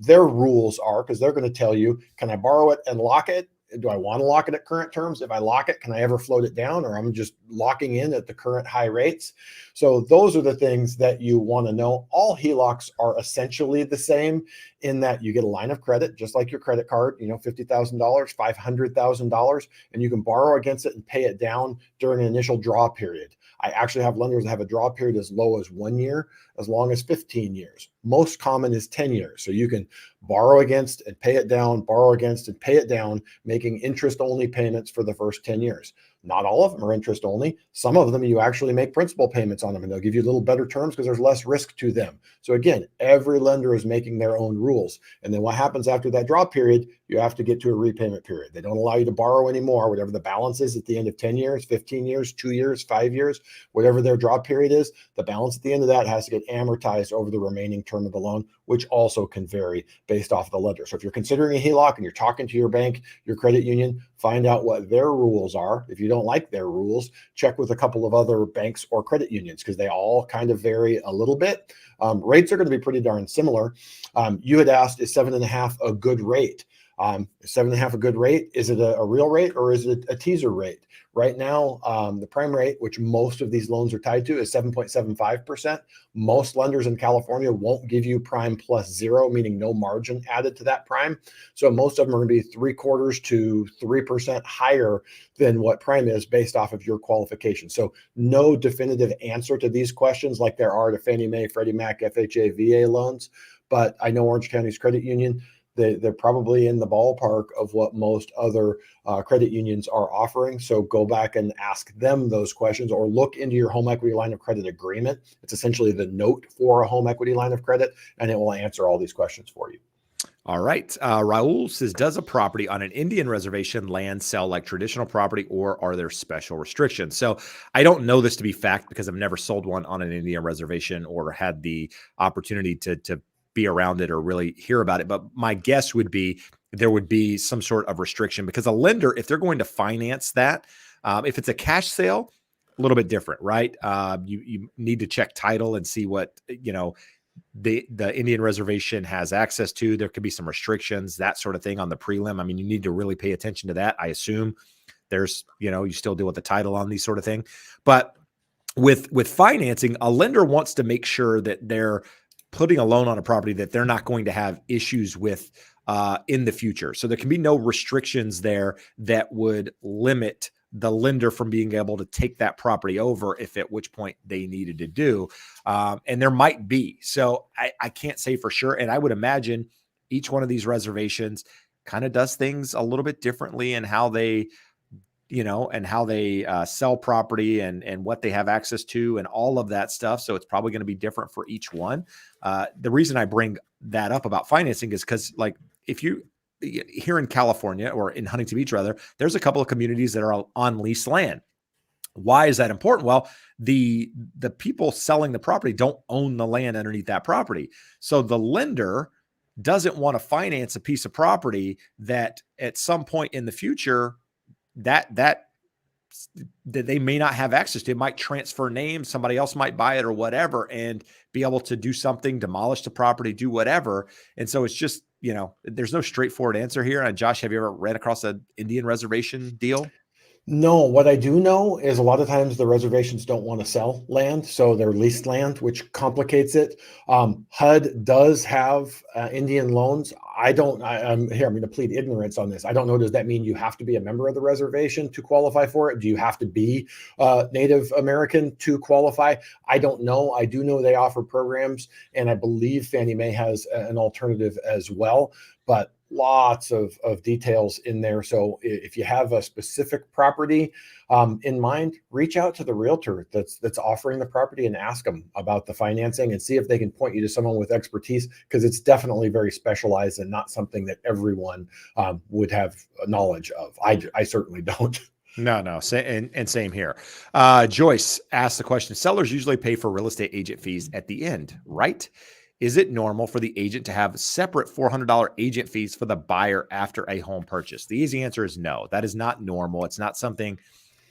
their rules are, because they're going to tell you, can I borrow it and lock it? Do I want to lock it at current terms? If I lock it, can I ever float it down, or I'm just locking in at the current high rates? So those are the things that you want to know. All HELOCs are essentially the same in that you get a line of credit, just like your credit card, $50,000, $500,000, and you can borrow against it and pay it down during an initial draw period. I actually have lenders that have a draw period as low as 1 year, as long as 15 years. Most common is 10 years. So you can borrow against and pay it down, borrow against and pay it down, making interest-only payments for the first 10 years. Not all of them are interest only. Some of them you actually make principal payments on them, and they'll give you a little better terms because there's less risk to them. So again, every lender is making their own rules. And then what happens after that draw period, you have to get to a repayment period. They don't allow you to borrow anymore, whatever the balance is at the end of 10 years, 15 years, 2 years, 5 years, whatever their draw period is, the balance at the end of that has to get amortized over the remaining term of the loan, which also can vary based off the lender. So if you're considering a HELOC and you're talking to your bank, your credit union, find out what their rules are. If you don't like their rules, check with a couple of other banks or credit unions because they all kind of vary a little bit. Rates are going to be pretty darn similar. You had asked, is 7.5 a good rate? 7.5 a good rate? Is it a real rate or is it a teaser rate? Right now, the prime rate, which most of these loans are tied to, is 7.75%. Most lenders in California won't give you prime plus 0, meaning no margin added to that prime. So most of them are going to be 3/4 to 3% higher than what prime is based off of your qualification. So no definitive answer to these questions like there are to Fannie Mae, Freddie Mac, FHA, VA loans. But I know Orange County's credit union, they're probably in the ballpark of what most other credit unions are offering. So go back and ask them those questions or look into your home equity line of credit agreement. It's essentially the note for a home equity line of credit, and it will answer all these questions for you. All right. Raul says, does a property on an Indian reservation land sell like traditional property, or are there special restrictions? So I don't know this to be fact because I've never sold one on an Indian reservation or had the opportunity to be around it or really hear about it. But my guess would be there would be some sort of restriction because a lender, if they're going to finance that, if it's a cash sale, a little bit different, right? You need to check title and see what, the Indian reservation has access to. There could be some restrictions, that sort of thing on the prelim. I mean, you need to really pay attention to that. I assume there's, you still deal with the title on these sort of thing. But with financing, a lender wants to make sure that they're putting a loan on a property that they're not going to have issues with in the future. So there can be no restrictions there that would limit the lender from being able to take that property over if at which point they needed to do. And there might be. So I can't say for sure. And I would imagine each one of these reservations kind of does things a little bit differently in how they, and how they sell property and what they have access to and all of that stuff. So it's probably going to be different for each one. The reason I bring that up about financing is because, like, if you here in California, or in Huntington Beach rather, there's a couple of communities that are on leased land. Why is that important? Well, the people selling the property don't own the land underneath that property. So the lender doesn't want to finance a piece of property that at some point in the future that they may not have access to. It might transfer names, somebody else might buy it or whatever, and be able to do something, demolish the property, do whatever. And so it's just, there's no straightforward answer here. And Josh, have you ever ran across an Indian reservation deal? No, what I do know is a lot of times the reservations don't want to sell land, so they're leased land, which complicates it. HUD does have Indian loans. I'm going to plead ignorance on this. I don't know. Does that mean you have to be a member of the reservation to qualify for it? Do you have to be Native American to qualify? I don't know. I do know they offer programs, and I believe Fannie Mae has an alternative as well. But lots of details in there. So if you have a specific property in mind, reach out to the realtor that's offering the property and ask them about the financing and see if they can point you to someone with expertise, because it's definitely very specialized and not something that everyone would have knowledge of. I certainly don't. No. Same here. Joyce asked the question, sellers usually pay for real estate agent fees at the end, right? Is it normal for the agent to have separate $400 agent fees for the buyer after a home purchase? The easy answer is no. That is not normal. It's not something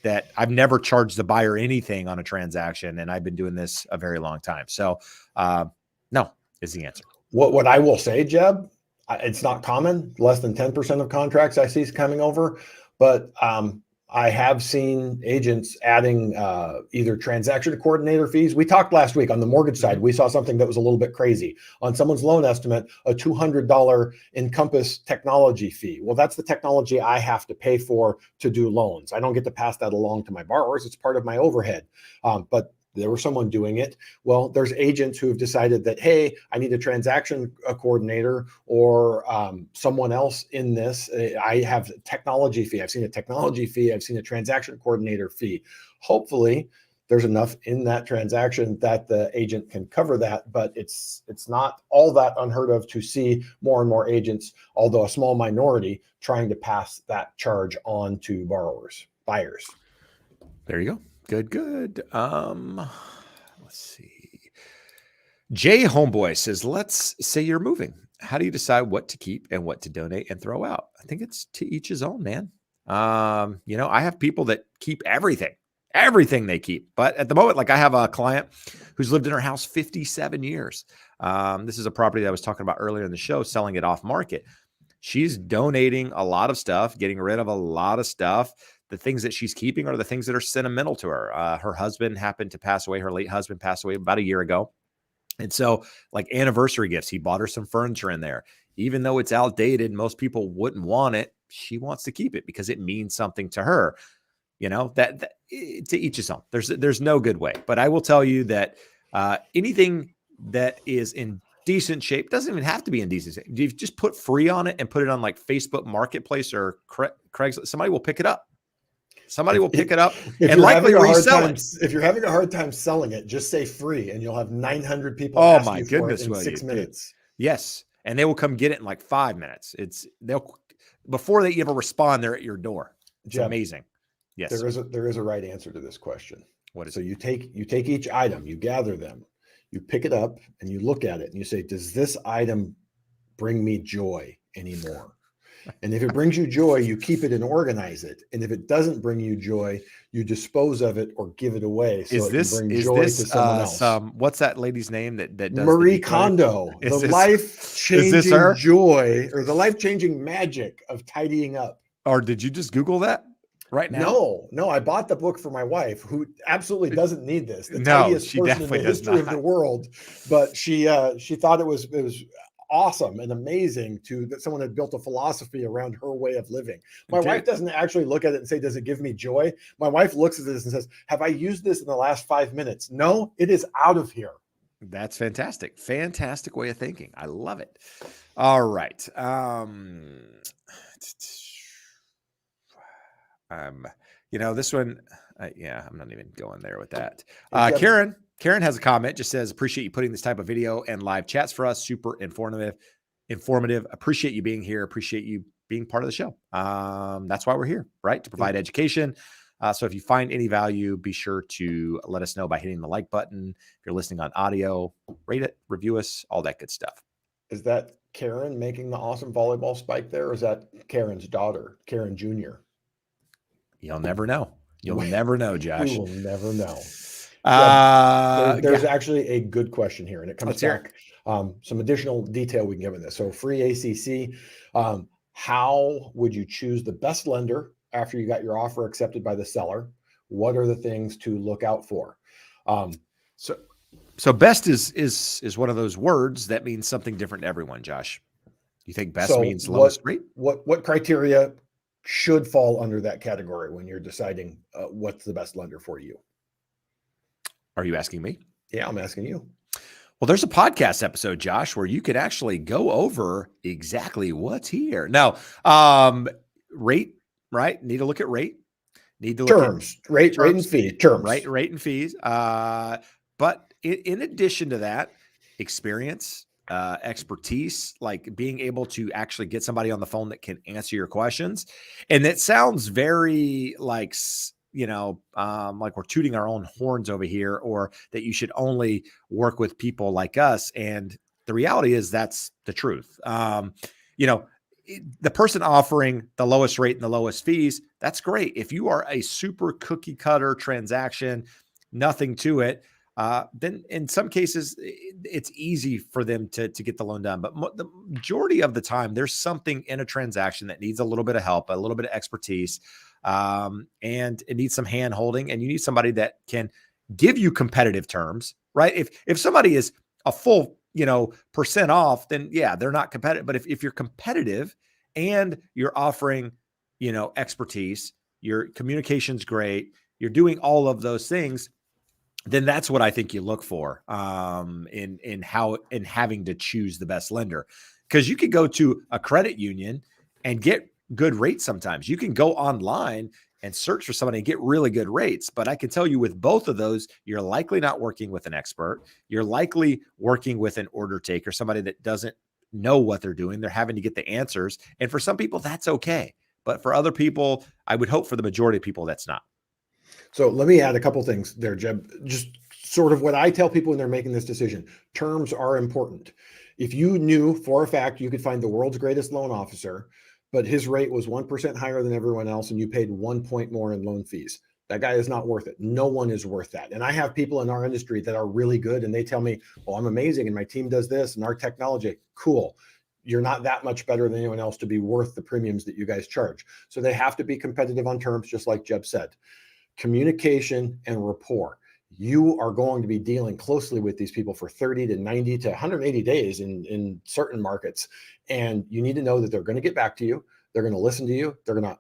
that I've never charged the buyer anything on a transaction, and I've been doing this a very long time. So no is the answer. What I will say, Jeb, it's not common. Less than 10% of contracts I see is coming over, but I have seen agents adding either transaction coordinator fees. We talked last week on the mortgage side. We saw something that was a little bit crazy. On someone's loan estimate, a $200 Encompass technology fee. Well, that's the technology I have to pay for to do loans. I don't get to pass that along to my borrowers. It's part of my overhead. But there was someone doing it. Well, there's agents who have decided that, hey, I need a transaction coordinator or someone else in this. I have a technology fee. I've seen a technology fee. I've seen a transaction coordinator fee. Hopefully there's enough in that transaction that the agent can cover that, but it's not all that unheard of to see more and more agents, although a small minority, trying to pass that charge on to buyers. There you go. Good. Let's see. Jay Homeboy says, let's say you're moving. How do you decide what to keep and what to donate and throw out? I think it's to each his own, man. I have people that keep everything they keep. But at the moment, like I have a client who's lived in her house 57 years. This is a property that I was talking about earlier in the show, selling it off market. She's donating a lot of stuff, getting rid of a lot of stuff. The things that she's keeping are the things that are sentimental to her. Her husband happened to pass away. Her late husband passed away about a year ago. And so, like anniversary gifts, he bought her some furniture in there. Even though it's outdated, most people wouldn't want it. She wants to keep it because it means something to her. That to each his own. There's no good way. But I will tell you that anything that is in decent shape doesn't even have to be in decent shape. You just put free on it and put it on like Facebook Marketplace or Craigslist. Somebody will pick it up. Somebody will pick it up and likely resell it. If you're having a hard time selling it, just say free, and you'll have 900 people. Oh ask my you goodness! for it in 6 minutes. Yes, and they will come get it in like 5 minutes. Before they even respond, they're at your door. It's amazing. Yes, there is a right answer to this question. What is it? So you take each item, you gather them, you pick it up, and you look at it, and you say, does this item bring me joy anymore? And if it brings you joy, you keep it and organize it. And if it doesn't bring you joy, you dispose of it or give it away. So it can bring joy to someone else. What's that lady's name that does Marie Kondo, the life-changing joy or the life-changing magic of tidying up. Or did you just Google that? right now? No, I bought the book for my wife, who absolutely doesn't need this. The No, tiniest she person in the definitely does history of the not. world, but she thought it was awesome and amazing that someone had built a philosophy around her way of living. My wife Dude, doesn't actually look at it and say, "Does it give me joy?" My wife looks at this and says, "Have I used this in the last 5 minutes?" No, it is out of here. that's fantastic. Fantastic way of thinking. I love it. All right. This one, yeah, I'm not even going there with that. Hey, Jeb, Karen has a comment, just says, appreciate you putting this type of video and live chats for us. Super informative. Appreciate you being here. Appreciate you being part of the show. That's why we're here, right? To provide education. So if you find any value, be sure to let us know by hitting the like button. If you're listening on audio, rate it, review us, all that good stuff. is that Karen making the awesome volleyball spike there, or is that Karen's daughter, Karen Jr.? You'll never know. You'll never know, Josh. We will never know. There's actually a good question here, and it comes back. Some additional detail we can give in this. So free ACC. How would you choose the best lender after you got your offer accepted by the seller? What are the things to look out for? So best is one of those words that means something different to everyone, Josh. You think best means lowest rate? What criteria should fall under that category when you're deciding what's the best lender for you? Are you asking me? Yeah, I'm asking you. Well, there's a podcast episode, Josh, where you could actually go over exactly what's here. Now, rate, right? Need to look at rate. Need to look terms, at rate and fee, terms, right? Rate and fees. But in addition to that, experience, expertise, like being able to actually get somebody on the phone that can answer your questions. And it sounds very like, like we're tooting our own horns over here, or that you should only work with people like us. And the reality is that's the truth. The person offering the lowest rate and the lowest fees, that's great. If you are a super cookie cutter transaction, nothing to it, then in some cases it's easy for them to get the loan done. But the majority of the time, there's something in a transaction that needs a little bit of help, a little bit of expertise, and it needs some hand holding, and you need somebody that can give you competitive terms, right? If somebody is a full, percent off, then yeah, they're not competitive. But if you're competitive and you're offering, expertise, your communication's great, you're doing all of those things, then that's what I think you look for in having to choose the best lender. Because you could go to a credit union and get good rates sometimes. You can go online and search for somebody and get really good rates. But I can tell you with both of those, you're likely not working with an expert. You're likely working with an order taker, somebody that doesn't know what they're doing. They're having to get the answers. And for some people, that's okay. But for other people, I would hope for the majority of people, that's not. So let me add a couple things there, Jeb. Just sort of what I tell people when they're making this decision. Terms are important. If you knew for a fact you could find the world's greatest loan officer, but his rate was 1% higher than everyone else and you paid 1 point more in loan fees, that guy is not worth it. No one is worth that. And I have people in our industry that are really good and they tell me, "Oh, I'm amazing and my team does this and our technology." Cool. You're not that much better than anyone else to be worth the premiums that you guys charge. So they have to be competitive on terms, just like Jeb said. Communication and rapport. You are going to be dealing closely with these people for 30 to 90 to 180 days in certain markets. And you need to know that they're going to get back to you. They're going to listen to you. They're going to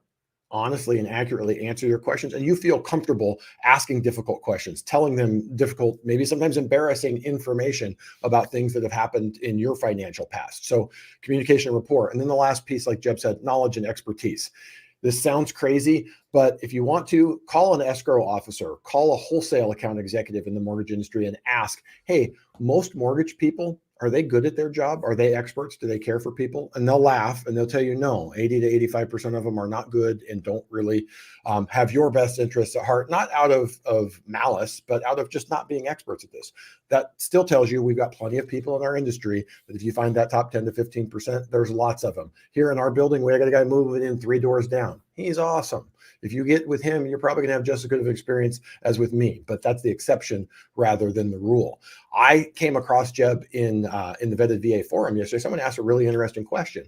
honestly and accurately answer your questions. And you feel comfortable asking difficult questions, telling them difficult, maybe sometimes embarrassing information about things that have happened in your financial past. So communication and rapport. And then the last piece, like Jeb said, knowledge and expertise. This sounds crazy, but if you want to, call an escrow officer, call a wholesale account executive in the mortgage industry and ask, "Hey, most mortgage people, are they good at their job? Are they experts? Do they care for people?" And they'll laugh and they'll tell you, no, 80 to 85% of them are not good and don't really have your best interests at heart, not out of malice, but out of just not being experts at this. That still tells you we've got plenty of people in our industry that if you find that top 10 to 15%, there's lots of them. Here in our building, we got a guy moving in 3 doors down. He's awesome. If you get with him, you're probably going to have just as good of experience as with me, but that's the exception rather than the rule. I came across Jeb in the Vetted VA forum yesterday. Someone asked a really interesting question.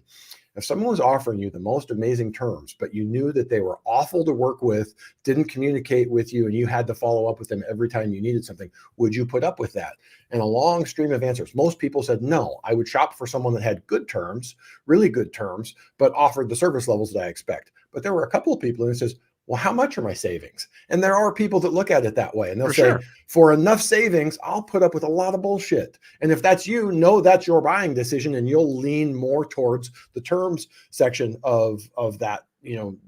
If someone was offering you the most amazing terms, but you knew that they were awful to work with, didn't communicate with you, and you had to follow up with them every time you needed something, would you put up with that? And a long stream of answers. Most people said, no, I would shop for someone that had good terms, really good terms, but offered the service levels that I expect. But there were a couple of people who says, well, how much are my savings? And there are people that look at it that way, and they'll say, for enough savings, I'll put up with a lot of bullshit. And if that's you, know that's your buying decision, and you'll lean more towards the terms section of that,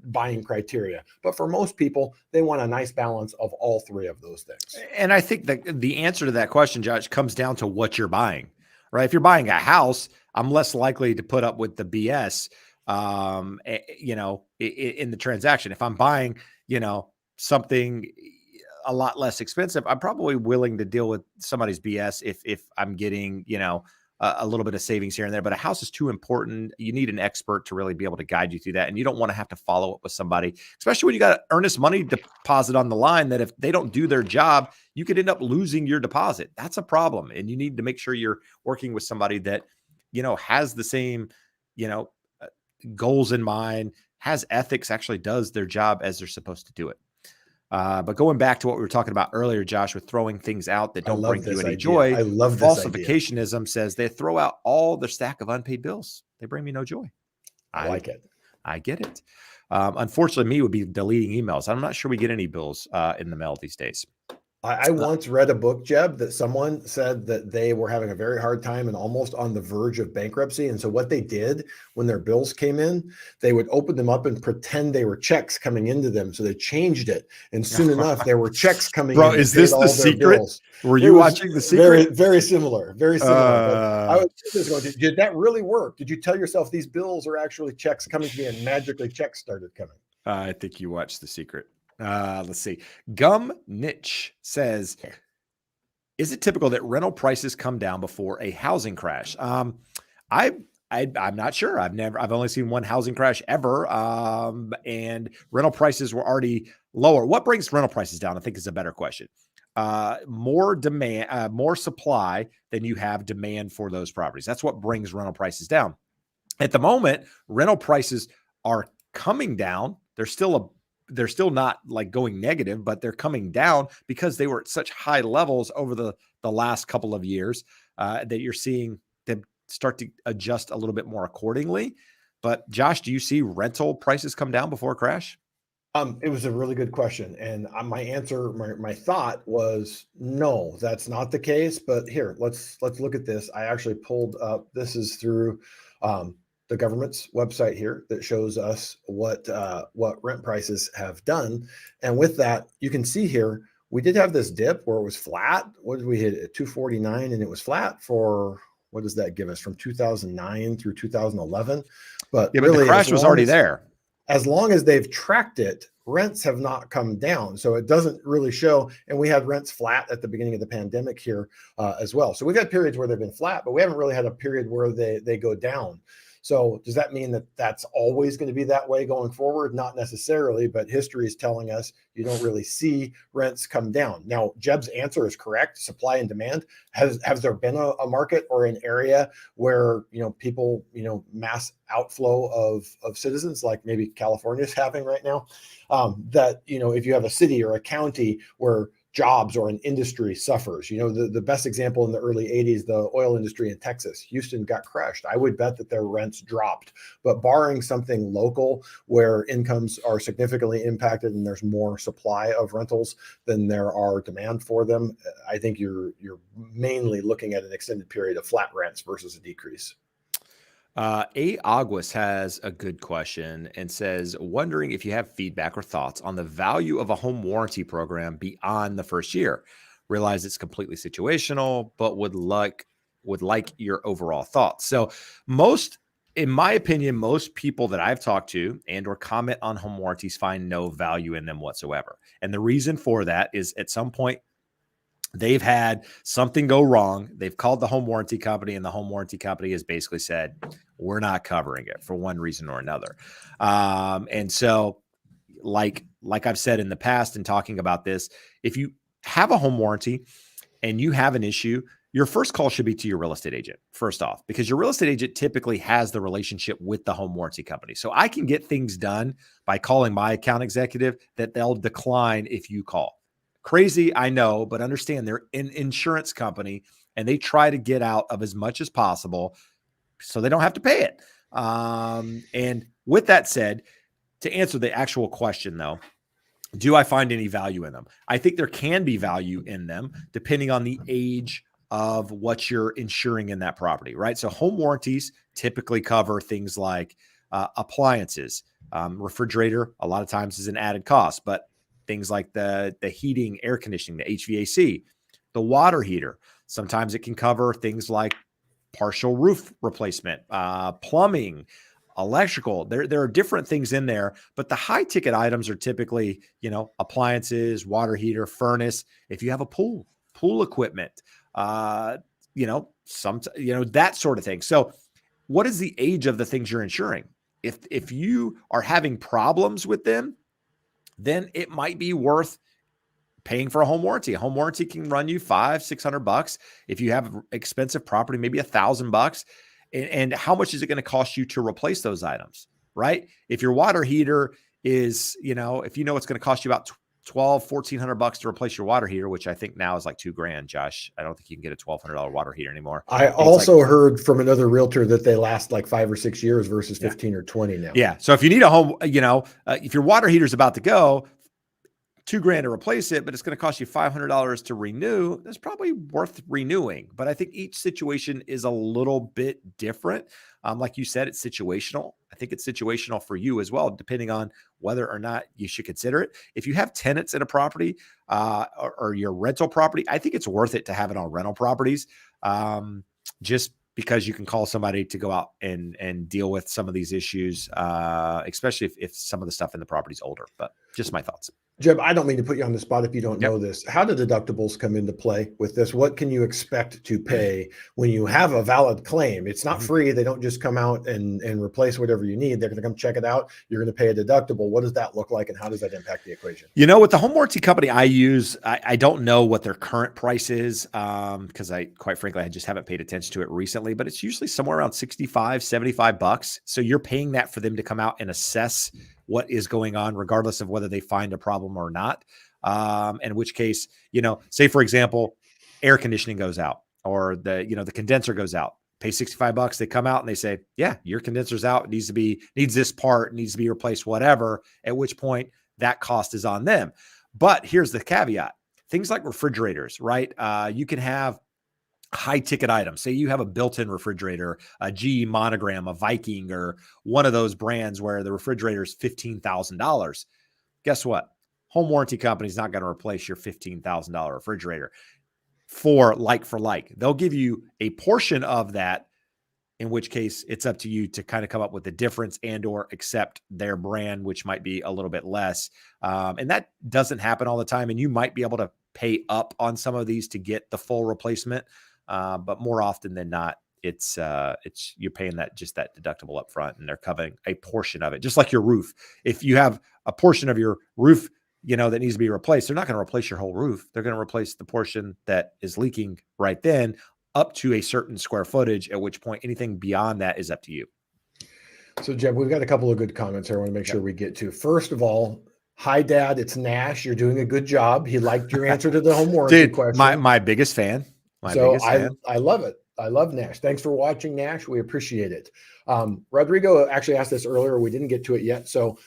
buying criteria. But for most people, they want a nice balance of all three of those things. And I think that the answer to that question, Josh, comes down to what you're buying, right? If you're buying a house, I'm less likely to put up with the BS, in the transaction. If I'm buying, something a lot less expensive, I'm probably willing to deal with somebody's BS if I'm getting, a little bit of savings here and there. But a house is too important. You need an expert to really be able to guide you through that. And you don't want to have to follow up with somebody, especially when you got earnest money deposit on the line, that if they don't do their job, you could end up losing your deposit. That's a problem. And you need to make sure you're working with somebody that, has the same, goals in mind, has ethics, actually does their job as they're supposed to do it. But going back to what we were talking about earlier, Josh, with throwing things out that don't bring you any joy, I love falsificationism says they throw out all their stack of unpaid bills. They bring me no joy. I like it. I get it. Unfortunately, me would be deleting emails. I'm not sure we get any bills in the mail these days. I once read a book, Jeb, that someone said that they were having a very hard time and almost on the verge of bankruptcy. And so what they did when their bills came in, they would open them up and pretend they were checks coming into them. So they changed it. And soon enough, there were checks coming in. Bro, is this the secret? Were you watching The Secret? Very, very similar. Very similar. I was just going, did that really work? Did you tell yourself these bills are actually checks coming to me, and magically checks started coming? I think you watched The Secret. Let's see. Gum Niche says, is it typical that rental prices come down before a housing crash? I'm not sure. I've only seen one housing crash ever. And rental prices were already lower. What brings rental prices down, I think, is a better question. More demand, more supply than you have demand for those properties. That's what brings rental prices down. At the moment, rental prices are coming down. They're still not like going negative, but they're coming down because they were at such high levels over the last couple of years that you're seeing them start to adjust a little bit more accordingly. But Josh, do you see rental prices come down before a crash? It was a really good question. And my answer, my thought was, no, that's not the case. But here, let's look at this. I actually pulled up, this is through the government's website here that shows us what rent prices have done. And with that, you can see here, we did have this dip where it was flat. What did we hit at 249, and it was flat for, what does that give us, from 2009 through 2011? But yeah, really, the crash was already there. As long as they've tracked it, rents have not come down. So it doesn't really show. And we had rents flat at the beginning of the pandemic here as well. So we've had periods where they've been flat, but we haven't really had a period where they go down. So does that mean that that's always going to be that way going forward? Not necessarily, but history is telling us you don't really see rents come down. Now, Jeb's answer is correct. Supply and demand. Has there been a market or an area where, people, mass outflow of citizens, like maybe California is having right now, that, if you have a city or a county where jobs or an industry suffers. The best example in the early 80s, the oil industry in Texas, Houston got crushed. I would bet that their rents dropped. But barring something local where incomes are significantly impacted and there's more supply of rentals than there are demand for them, I think you're mainly looking at an extended period of flat rents versus a decrease. A. Aguas has a good question and says, wondering if you have feedback or thoughts on the value of a home warranty program beyond the first year. Realize it's completely situational, but would like your overall thoughts. So in my opinion, most people that I've talked to and or comment on home warranties find no value in them whatsoever. And the reason for that is at some point, they've had something go wrong. They've called the home warranty company, and the home warranty company has basically said, we're not covering it for one reason or another. And so like I've said in the past in talking about this, if you have a home warranty and you have an issue, your first call should be to your real estate agent, first off, because your real estate agent typically has the relationship with the home warranty company. So I can get things done by calling my account executive that they'll decline if you call. Crazy, I know, but understand they're an insurance company and they try to get out of as much as possible so they don't have to pay it. And with that said, to answer the actual question though, do I find any value in them? I think there can be value in them depending on the age of what you're insuring in that property, right? So home warranties typically cover things like appliances, refrigerator, a lot of times is an added cost, but things like the heating, air conditioning, the HVAC, the water heater, sometimes it can cover things like partial roof replacement, plumbing, electrical. There are different things in there, but the high ticket items are typically, appliances, water heater, furnace. If you have a pool equipment, that sort of thing. So what is the age of the things you're insuring? If you are having problems with them, then it might be worth paying for a home warranty. A home warranty can run you $500-$600. If you have expensive property, maybe $1,000. And how much is it going to cost you to replace those items, right? If your water heater is, if it's going to cost you about $1,200-$1,400 to replace your water heater, which I think now is like $2,000, Josh. I don't think you can get a $1,200 water heater anymore. I also heard from another realtor that they last like 5 or 6 years versus 15 or 20 now. Yeah. So if you need a home, if your water heater is about to go, $2,000 to replace it, but it's going to cost you $500 to renew. That's probably worth renewing. But I think each situation is a little bit different. Like you said, it's situational. I think it's situational for you as well, depending on whether or not you should consider it. If you have tenants in a property or your rental property, I think it's worth it to have it on rental properties, just because you can call somebody to go out and deal with some of these issues, especially if some of the stuff in the property is older. But just my thoughts. Jeb, I don't mean to put you on the spot if you don't know this. How do deductibles come into play with this? What can you expect to pay when you have a valid claim? It's not free. They don't just come out and replace whatever you need. They're going to come check it out. You're going to pay a deductible. What does that look like and how does that impact the equation? With the home warranty company I use, I don't know what their current price is because quite frankly, I just haven't paid attention to it recently, but it's usually somewhere around $65-$75. So you're paying that for them to come out and assess what is going on, regardless of whether they find a problem or not. In which case, say for example, air conditioning goes out or the condenser goes out, pay $65. They come out and they say, yeah, your condenser's out. It needs this part, needs to be replaced, whatever. At which point that cost is on them. But here's the caveat. Things like refrigerators, right? You can have high ticket items. Say you have a built-in refrigerator, a GE Monogram, a Viking, or one of those brands where the refrigerator is $15,000. Guess what? Home warranty company is not going to replace your $15,000 refrigerator for like. They'll give you a portion of that, in which case it's up to you to kind of come up with the difference and or accept their brand, which might be a little bit less. And that doesn't happen all the time. And you might be able to pay up on some of these to get the full replacement. But more often than not, it's you're paying that deductible up front and they're covering a portion of it. Just like your roof. If you have a portion of your roof, that needs to be replaced, they're not going to replace your whole roof. They're going to replace the portion that is leaking right then up to a certain square footage, at which point anything beyond that is up to you. So Jeb, we've got a couple of good comments here I want to make sure we get to. First of all, hi, Dad. It's Nash. You're doing a good job. He liked your answer to the home warranty question. My biggest fan. I love it. I love Nash. Thanks for watching, Nash. We appreciate it. Rodrigo actually asked this earlier. We didn't get to it yet. So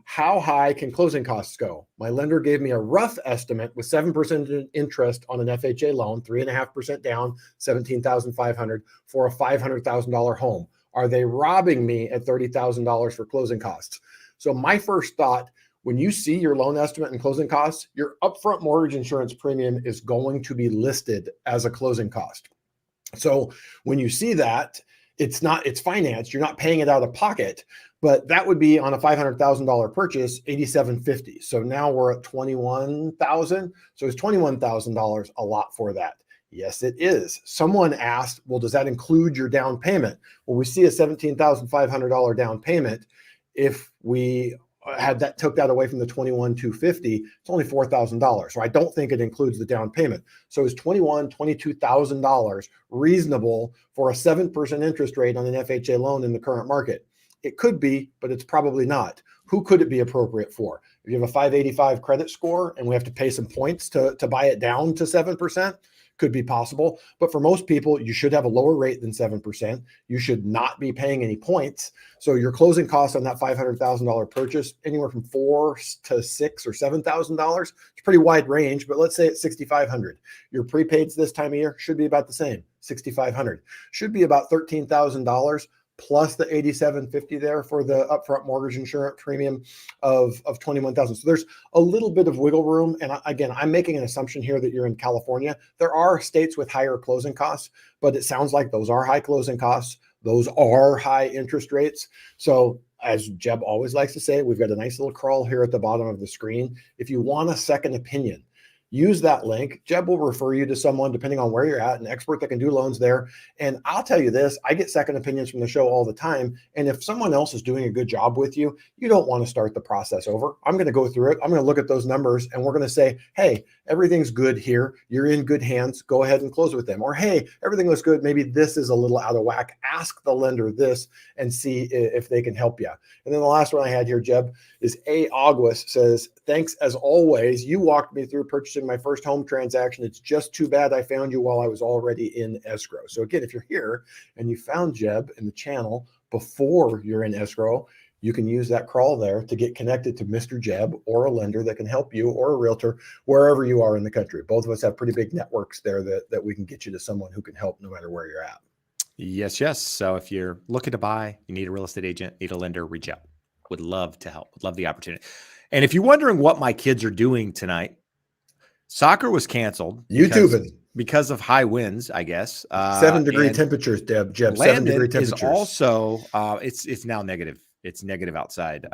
how high can closing costs go? My lender gave me a rough estimate with 7% interest on an FHA loan, 3.5% down, $17,500 for a $500,000 home. Are they robbing me at $30,000 for closing costs? So my first thought, when you see your loan estimate and closing costs, your upfront mortgage insurance premium is going to be listed as a closing cost. So when you see that, it's financed, you're not paying it out of pocket, but that would be on a $500,000 purchase, $8,750. So now we're at $21,000. So is $21,000 a lot for that? Yes, it is. Someone asked, well, does that include your down payment? Well, we see a $17,500 down payment. If we took that away from the 21,250, it's only $4,000. So I don't think it includes the down payment. So is $22,000 reasonable for a 7% interest rate on an FHA loan in the current market? It could be, but it's probably not. Who could it be appropriate for? If you have a 585 credit score and we have to pay some points to buy it down to 7%, could be possible. But for most people, you should have a lower rate than 7%. You should not be paying any points. So your closing costs on that $500,000 purchase, anywhere from $4,000 to $6,000 or $7,000. It's a pretty wide range, but let's say it's $6,500. Your prepaids this time of year should be about the same, $6,500. Should be about $13,000 plus the $8,750 there for the upfront mortgage insurance premium of $21,000. So there's a little bit of wiggle room. And again, I'm making an assumption here that you're in California. There are states with higher closing costs, but it sounds like those are high closing costs. Those are high interest rates. So as Jeb always likes to say, we've got a nice little crawl here at the bottom of the screen. If you want a second opinion, use that link. Jeb will refer you to someone, depending on where you're at, an expert that can do loans there. And I'll tell you this, I get second opinions from the show all the time. And if someone else is doing a good job with you, you don't want to start the process over. I'm going to go through it. I'm going to look at those numbers and we're going to say, hey, everything's good here. You're in good hands. Go ahead and close with them. Or, hey, everything looks good. Maybe this is a little out of whack. Ask the lender this and see if they can help you. And then the last one I had here, Jeb, is A. August says, thanks as always. You walked me through purchasing my first home transaction. It's just too bad I found you while I was already in escrow. So again, if you're here and you found Jeb in the channel before you're in escrow, you can use that crawl there to get connected to Mr. Jeb or a lender that can help you, or a realtor, wherever you are in the country. Both of us have pretty big networks there that we can get you to someone who can help no matter where you're at. Yes, yes. So if you're looking to buy, you need a real estate agent, need a lender, reach out. Would love to help. Would love the opportunity. And if you're wondering what my kids are doing tonight, soccer was canceled because of high winds, I guess. 7-degree temperatures, Jeb. 7-degree temperatures. Is also it's now negative. It's negative outside.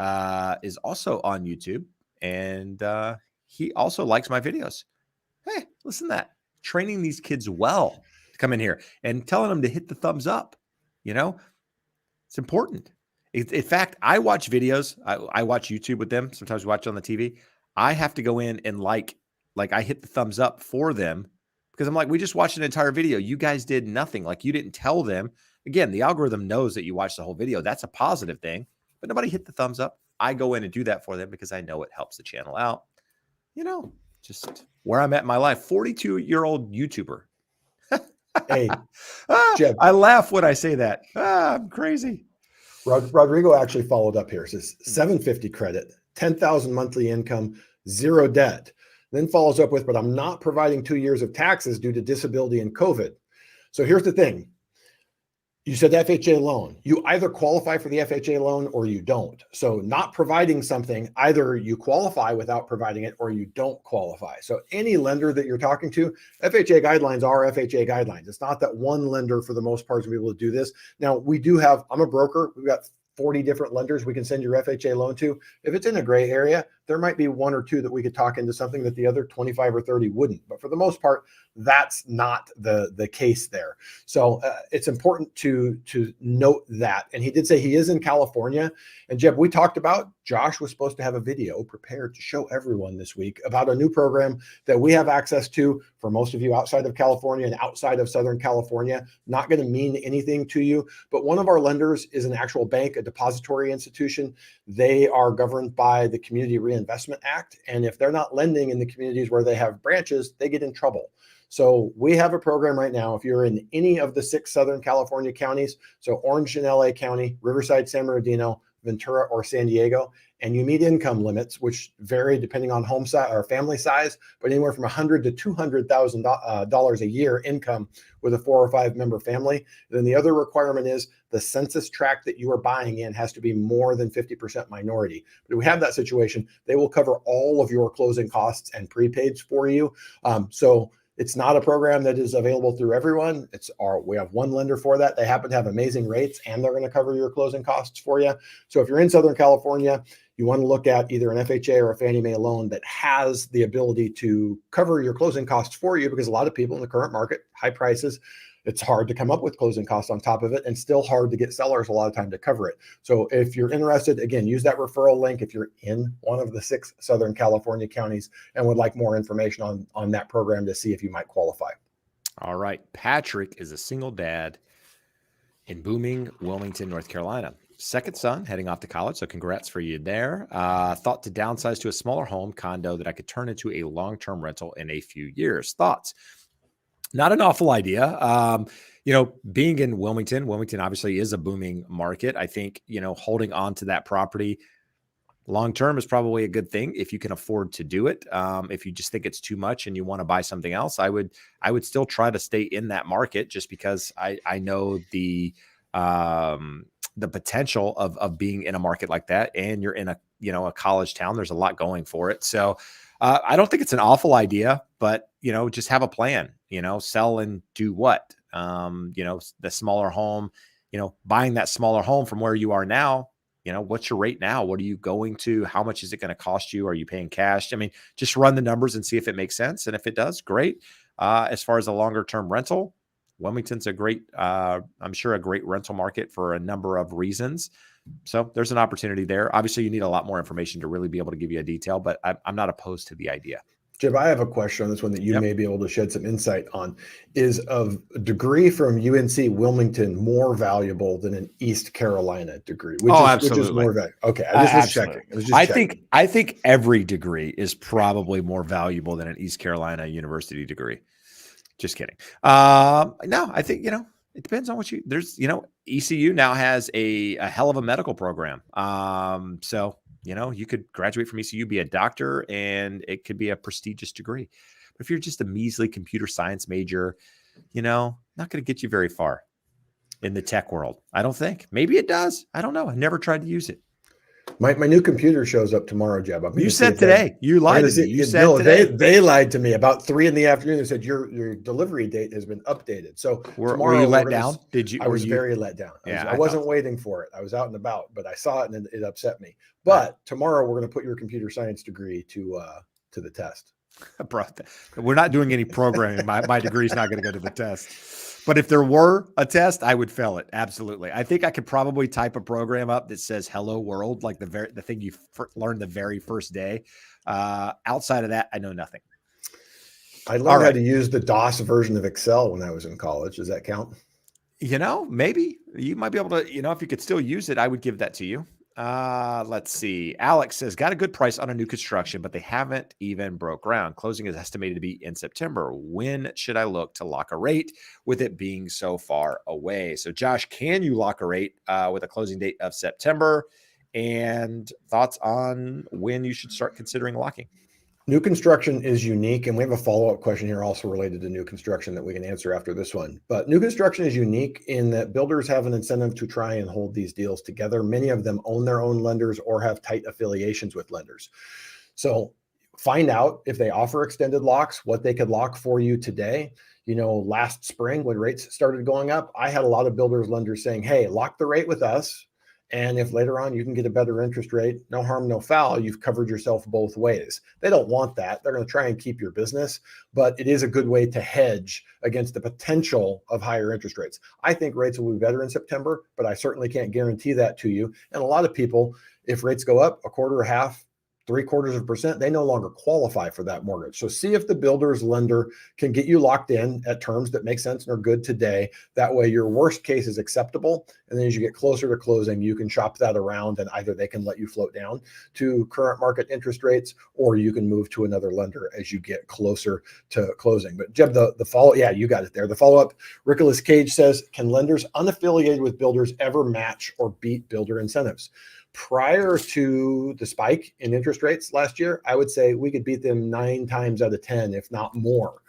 Is also on YouTube, and he also likes my videos. Hey, listen to that. Training these kids well to come in here and telling them to hit the thumbs up. You know, it's important. In fact, I watch videos. I watch YouTube with them. Sometimes we watch it on the TV. I have to go in and like I hit the thumbs up for them because I'm like, we just watched an entire video. You guys did nothing. Like, you didn't tell them. Again, the algorithm knows that you watched the whole video. That's a positive thing, but nobody hit the thumbs up. I go in and do that for them because I know it helps the channel out. You know, just where I'm at in my life. 42-year-old YouTuber. Hey, Jeb. I laugh when I say that. I'm crazy. Rodrigo actually followed up here. It says 750 credit, 10,000 monthly income, 0 debt. Then follows up with, but I'm not providing 2 years of taxes due to disability and COVID. So here's the thing. You said FHA loan. You either qualify for the FHA loan or you don't. So not providing something, either you qualify without providing it or you don't qualify. So any lender that you're talking to, FHA guidelines are FHA guidelines. It's not that one lender for the most part is going to be able to do this. Now, we do have, I'm a broker. We've got 40 different lenders we can send your FHA loan to. If it's in a gray area, there might be 1 or 2 that we could talk into something that the other 25 or 30 wouldn't. But for the most part, that's not the case there. So it's important to note that. And he did say he is in California. And Jeb, we talked about, Josh was supposed to have a video prepared to show everyone this week about a new program that we have access to for most of you outside of California and outside of Southern California. Not going to mean anything to you, but one of our lenders is an actual bank, a depository institution. They are governed by the Community Reinvestment Act. And if they're not lending in the communities where they have branches, they get in trouble. So we have a program right now. If you're in any of the 6 Southern California counties, so Orange and LA County, Riverside, San Bernardino, Ventura, or San Diego, and you meet income limits, which vary depending on home size or family size, but anywhere from $100,000 to $200,000 a year income with a 4 or 5 member family. Then the other requirement is the census tract that you are buying in has to be more than 50% minority. But if we have that situation, they will cover all of your closing costs and prepaids for you. So it's not a program that is available through everyone. We have one lender for that. They happen to have amazing rates and they're going to cover your closing costs for you. So if you're in Southern California, you want to look at either an FHA or a Fannie Mae loan that has the ability to cover your closing costs for you, because a lot of people in the current market, high prices, It's hard to come up with closing costs on top of it, and still hard to get sellers a lot of time to cover it. So if you're interested, again, use that referral link if you're in one of the 6 Southern California counties and would like more information on that program to see if you might qualify. All right. Patrick is a single dad in booming Wilmington, North Carolina. Second son heading off to college, so congrats for you there. Thought to downsize to a smaller home condo that I could turn into a long-term rental in a few years. Thoughts? Not an awful idea. Being in Wilmington obviously is a booming market. I think, holding on to that property long-term is probably a good thing if you can afford to do it. If you just think it's too much and you want to buy something else, I would still try to stay in that market, just because I know the potential of being in a market like that, and you're in a college town. There's a lot going for it. So I don't think it's an awful idea, but just have a plan, sell and do what, the smaller home, buying that smaller home from where you are now. What's your rate now? What are you going to? How much is it going to cost you? Are you paying cash? I mean, just run the numbers and see if it makes sense. And if it does, great. As far as a longer term rental, Wilmington's a great, I'm sure, a great rental market for a number of reasons. So there's an opportunity there. Obviously, you need a lot more information to really be able to give you a detail, but I'm not opposed to the idea. Jeb, I have a question on this one that you may be able to shed some insight on. Is a degree from UNC Wilmington more valuable than an East Carolina degree? Absolutely. Which is more valuable? Okay, I just was checking. I think every degree is probably more valuable than an East Carolina university degree. Just kidding. No, I think, it depends on what ECU now has a hell of a medical program. So you could graduate from ECU, be a doctor, and it could be a prestigious degree. But if you're just a measly computer science major, not going to get you very far in the tech world. I don't think. Maybe it does. I don't know. I never tried to use it. My new computer shows up tomorrow, Jeb. You said today. You lied to me. You said today. They lied to me about 3 p.m. They said your delivery date has been updated. So were you let down? Did you? I was very let down. I wasn't waiting for it. I was out and about, but I saw it and it upset me. But tomorrow we're going to put your computer science degree to the test. We're not doing any programming. My degree's not going to go to the test. But if there were a test, I would fail it. Absolutely. I think I could probably type a program up that says "Hello World," like the thing you learned the very first day. Outside of that, I know nothing. I learned how to use the DOS version of Excel when I was in college. Does that count? Maybe you might be able to. If you could still use it, I would give that to you. Let's see. Alex says, got a good price on a new construction, but they haven't even broke ground. Closing is estimated to be in September. When should I look to lock a rate with it being so far away? So Josh, can you lock a rate with a closing date of September? And thoughts on when you should start considering locking? New construction is unique, and we have a follow-up question here also related to new construction that we can answer after this one. But new construction is unique in that builders have an incentive to try and hold these deals together. Many of them own their own lenders or have tight affiliations with lenders. So find out if they offer extended locks, what they could lock for you today. Last spring when rates started going up, I had a lot of builders lenders saying, hey, lock the rate with us. And if later on you can get a better interest rate, no harm, no foul, you've covered yourself both ways. They don't want that. They're going to try and keep your business, but it is a good way to hedge against the potential of higher interest rates. I think rates will be better in September, but I certainly can't guarantee that to you. And a lot of people, if rates go up a quarter, a half, 0.75%, they no longer qualify for that mortgage. So see if the builder's lender can get you locked in at terms that make sense and are good today. That way your worst case is acceptable. And then as you get closer to closing, you can shop that around and either they can let you float down to current market interest rates, or you can move to another lender as you get closer to closing. But Jeb, the follow, yeah, you got it there. The follow-up, Nicholas Cage says, can lenders unaffiliated with builders ever match or beat builder incentives? Prior to the spike in interest rates last year, I would say we could beat them 9 times out of 10, if not more,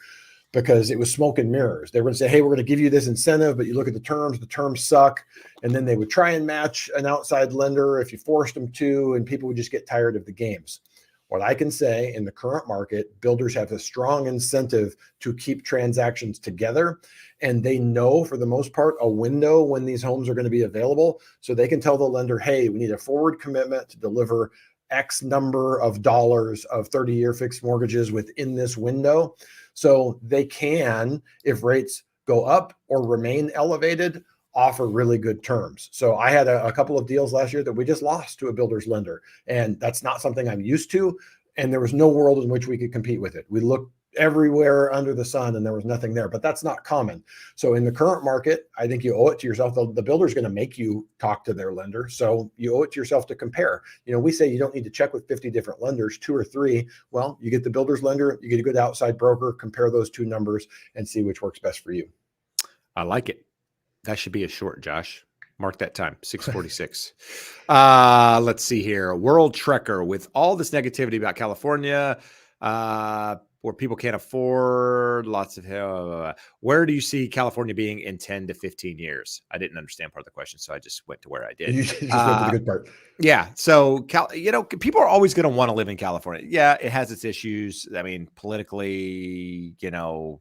because it was smoke and mirrors. They would say, hey, we're going to give you this incentive, but you look at the terms suck. And then they would try and match an outside lender if you forced them to, and people would just get tired of the games. What I can say in the current market, builders have a strong incentive to keep transactions together. And they know, for the most part, a window when these homes are going to be available. So they can tell the lender, hey, we need a forward commitment to deliver X number of dollars of 30-year fixed mortgages within this window. So they can, if rates go up or remain elevated, offer really good terms. So I had a couple of deals last year that we just lost to a builder's lender, and that's not something I'm used to. And there was no world in which we could compete with it. We looked everywhere under the sun and there was nothing there, but that's not common. So in the current market, I think you owe it to yourself. The builder is going to make you talk to their lender. So you owe it to yourself to compare. We say you don't need to check with 50 different lenders, 2 or 3. Well, you get the builder's lender, you get a good outside broker, compare those 2 numbers and see which works best for you. I like it. That should be a short, Josh. Mark that time, 6:46. Let's see here. World Trekker, with all this negativity about California, where people can't afford lots of where do you see California being in 10 to 15 years? I didn't understand part of the question, so I just went to where I did. You just went to the good part. Yeah. So, people are always going to want to live in California. Yeah, it has its issues. I mean, politically,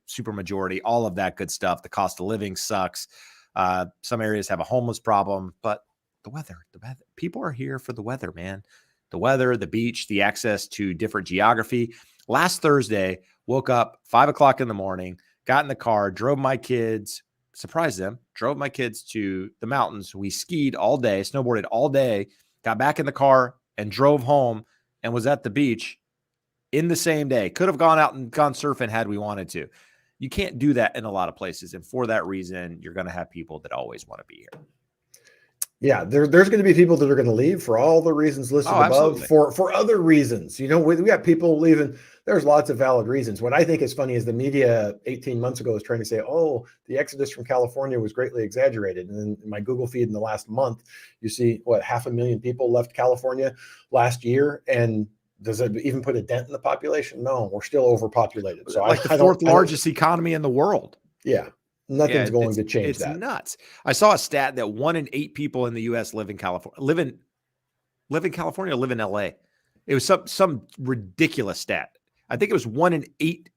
super majority, all of that good stuff. The cost of living sucks. Some areas have a homeless problem, but the weather, people are here for the weather, man. The weather, the beach, the access to different geography. Last Thursday, woke up 5 o'clock in the morning, got in the car, drove my kids, surprised them, drove my kids to the mountains. We skied all day, snowboarded all day, got back in the car and drove home and was at the beach in the same day. Could have gone out and gone surfing had we wanted to. You can't do that in a lot of places. And for that reason, you're going to have people that always want to be here. Yeah, there's going to be people that are going to leave for all the reasons listed above, for other reasons. We got people leaving. There's lots of valid reasons. What I think is funny is the media 18 months ago was trying to say, oh, the exodus from California was greatly exaggerated. And then in my Google feed in the last month, you see 500,000 people left California last year. And does it even put a dent in the population? No, we're still overpopulated. So the 4th largest economy in the world. Yeah. Nothing's going to change that. It's nuts. I saw a stat that 1 in 8 people in the U.S. live in California, live in L.A. It was some ridiculous stat. I think it was 1 in 8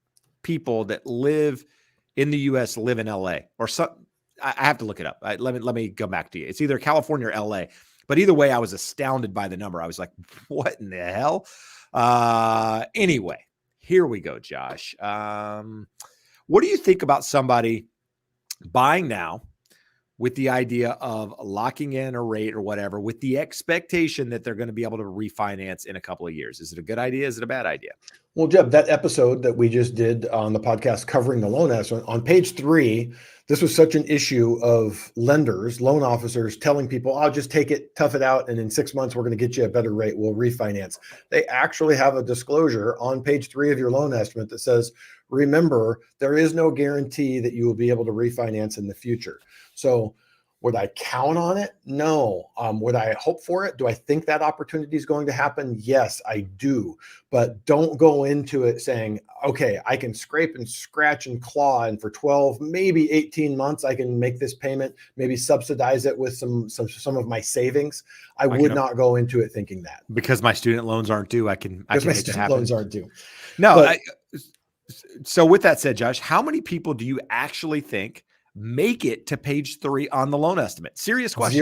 people that live in the U.S. live in L.A. or some. I have to look it up. Let me go back to you. It's either California or L.A. But either way, I was astounded by the number. I was like, what in the hell? Anyway, here we go, Josh. What do you think about somebody buying now with the idea of locking in a rate or whatever, with the expectation that they're going to be able to refinance in a couple of years? Is it a good idea? Is it a bad idea? Well, Jeb, that episode that we just did on the podcast covering the loan estimate, on page 3, this was such an issue of lenders, loan officers telling people, I'll just take it, tough it out, and in 6 months, we're going to get you a better rate. We'll refinance. They actually have a disclosure on page 3 of your loan estimate that says, remember, there is no guarantee that you will be able to refinance in the future. So would I count on it? No. Would I hope for it? Do I think that opportunity is going to happen? Yes, I do. But don't go into it saying, okay, I can scrape and scratch and claw, and for 12, maybe 18 months, I can make this payment, maybe subsidize it with some of my savings. I would not go into it thinking that. Because my student loans aren't due, I can my student loans aren't due. No. So with that said, Josh, how many people do you actually think make it to page 3 on the loan estimate? Serious question.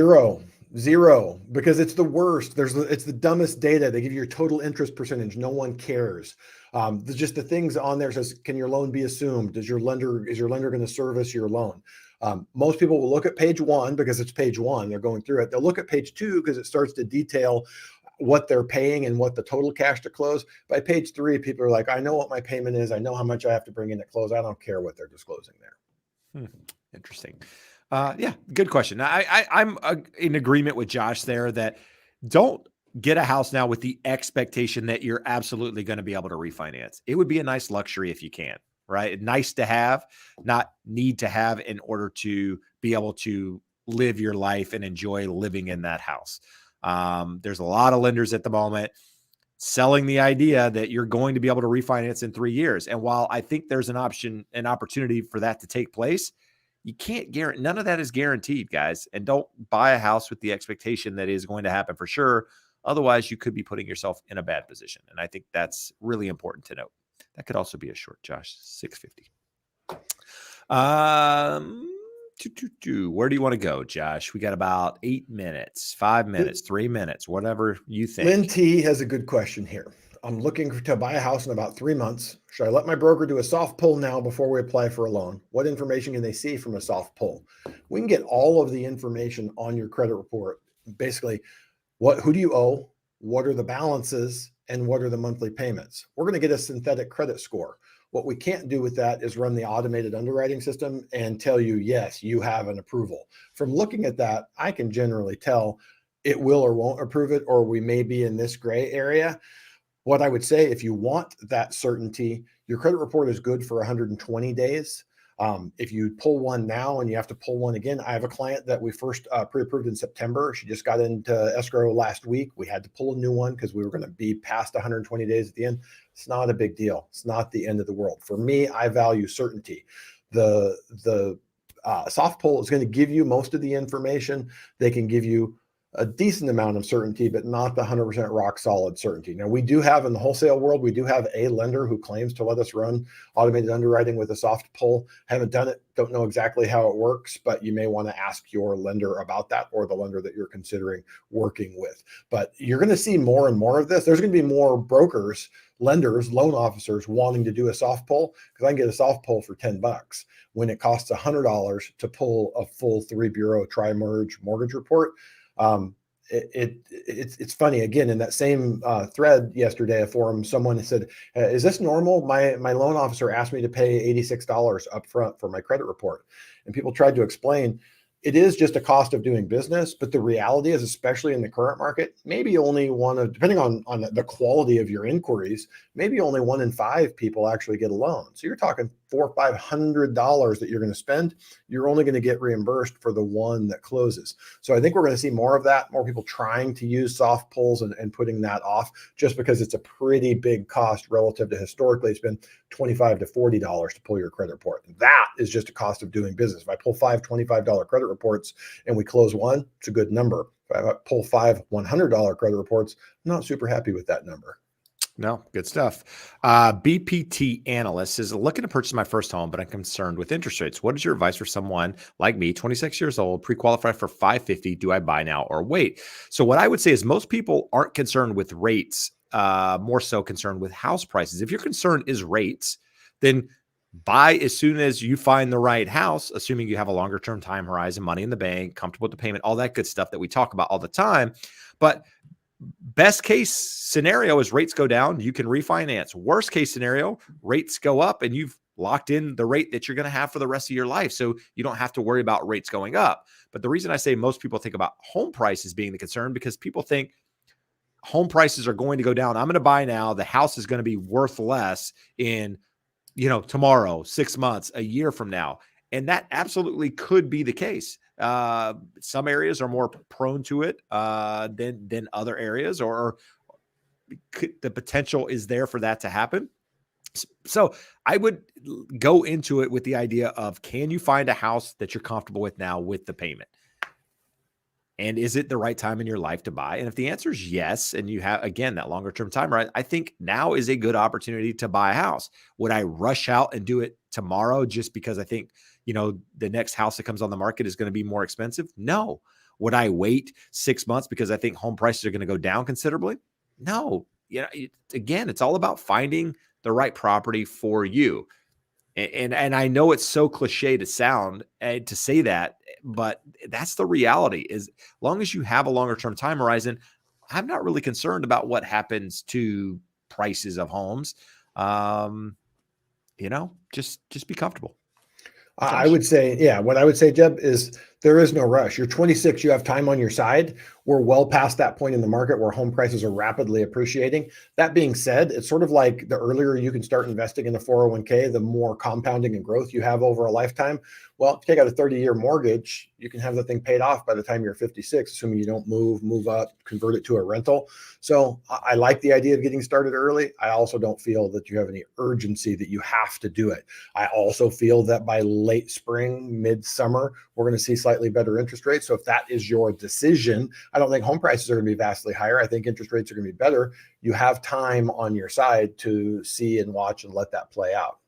Zero, because it's the worst. It's the dumbest data. They give you your total interest percentage. No one cares. Just the things on there says, can your loan be assumed? Is your lender going to service your loan? Most people will look at page 1 because it's page 1. They're going through it. They'll look at page 2 because it starts to detail what they're paying and what the total cash to close. By page 3, people are like, I know what my payment is. I know how much I have to bring in to close. I don't care what they're disclosing there. Interesting. Yeah, good question. I'm in agreement with Josh there that don't get a house now with the expectation that you're absolutely going to be able to refinance. It would be a nice luxury if you can, right? Nice to have, not need to have, in order to be able to live your life and enjoy living in that house. There's a lot of lenders at the moment selling the idea that you're going to be able to refinance in 3 years. And while I think there's an opportunity for that to take place, you can't guarantee, none of that is guaranteed, guys. And don't buy a house with the expectation that is going to happen for sure. Otherwise, you could be putting yourself in a bad position. And I think that's really important to note. That could also be a short, Josh, 650. Where do you want to go, Josh? We got about 8 minutes, 5 minutes, 3 minutes, whatever you think. Lynn T has a good question here. I'm looking to buy a house in about 3 months. Should I let my broker do a soft pull now before we apply for a loan? What information can they see from a soft pull? We can get all of the information on your credit report. Basically, who do you owe? What are the balances? And what are the monthly payments? We're going to get a synthetic credit score. What we can't do with that is run the automated underwriting system and tell you, yes, you have an approval. From looking at that, I can generally tell it will or won't approve it, or we may be in this gray area. What I would say, if you want that certainty, your credit report is good for 120 days. If you pull one now and you have to pull one again, I have a client that we first pre-approved in September. She just got into escrow last week. We had to pull a new one because we were going to be past 120 days at the end. It's not a big deal. It's not the end of the world. For me, I value certainty. The soft pull is going to give you most of the information. They can give you a decent amount of certainty, but not the 100% rock solid certainty. Now, we do have in the wholesale world, we do have a lender who claims to let us run automated underwriting with a soft pull. Haven't done it, don't know exactly how it works, but you may want to ask your lender about that, or the lender that you're considering working with. But you're going to see more and more of this. There's going to be more brokers, lenders, loan officers wanting to do a soft pull, because I can get a soft pull for $10 when it costs $100 to pull a full 3-bureau tri-merge mortgage report. It's funny, again, in that same thread yesterday, a forum, someone said, is this normal? My loan officer asked me to pay $86 up front for my credit report. And people tried to explain, it is just a cost of doing business, but the reality is, especially in the current market, maybe only depending on the quality of your inquiries, maybe only 1 in 5 people actually get a loan. So you're talking $400 or $500 that you're going to spend. You're only going to get reimbursed for the one that closes. So I think we're going to see more of that, more people trying to use soft pulls and putting that off, just because it's a pretty big cost relative to historically it's been $25 to $40 to pull your credit report. That is just a cost of doing business. If I pull 5 $25 credit reports and we close one, it's a good number. If I pull 5 $100 credit reports, I'm not super happy with that number. No, good stuff. BPT analyst is looking to purchase my first home, but I'm concerned with interest rates. What is your advice for someone like me, 26 years old, pre-qualified for 550? Do I buy now or wait? So what I would say is most people aren't concerned with rates, more so concerned with house prices. If your concern is rates, then buy as soon as you find the right house, assuming you have a longer term time horizon, money in the bank, comfortable with the payment, all that good stuff that we talk about all the time. But best case scenario is rates go down, you can refinance. Worst case scenario, rates go up and you've locked in the rate that you're going to have for the rest of your life. So you don't have to worry about rates going up. But the reason I say most people think about home prices being the concern, because people think home prices are going to go down. I'm going to buy now. The house is going to be worth less in, tomorrow, 6 months, a year from now. And that absolutely could be the case. Some areas are more prone to it than other areas, or the potential is there for that to happen. So I would go into it with the idea of, can you find a house that you're comfortable with now with the payment? And is it the right time in your life to buy? And if the answer is yes, and you have, again, that longer term time, right, I think now is a good opportunity to buy a house. Would I rush out and do it tomorrow just because I think, the next house that comes on the market is going to be more expensive? No. Would I wait 6 months because I think home prices are going to go down considerably? No. Again, it's all about finding the right property for you. And I know it's so cliche to sound to say that, but that's the reality. Is as long as you have a longer term time horizon, I'm not really concerned about what happens to prices of homes. Just be comfortable. I would say, yeah, what I would say, Jeb, is there is no rush. You're 26, you have time on your side. We're well past that point in the market where home prices are rapidly appreciating. That being said, it's sort of like the earlier you can start investing in a 401k, the more compounding and growth you have over a lifetime. Well, if you take out a 30-year mortgage, you can have the thing paid off by the time you're 56, assuming you don't move up, convert it to a rental. So I like the idea of getting started early. I also don't feel that you have any urgency that you have to do it. I also feel that by late spring, midsummer, we're going to see slightly better interest rates. So if that is your decision, I don't think home prices are going to be vastly higher. I think interest rates are going to be better. You have time on your side to see and watch and let that play out.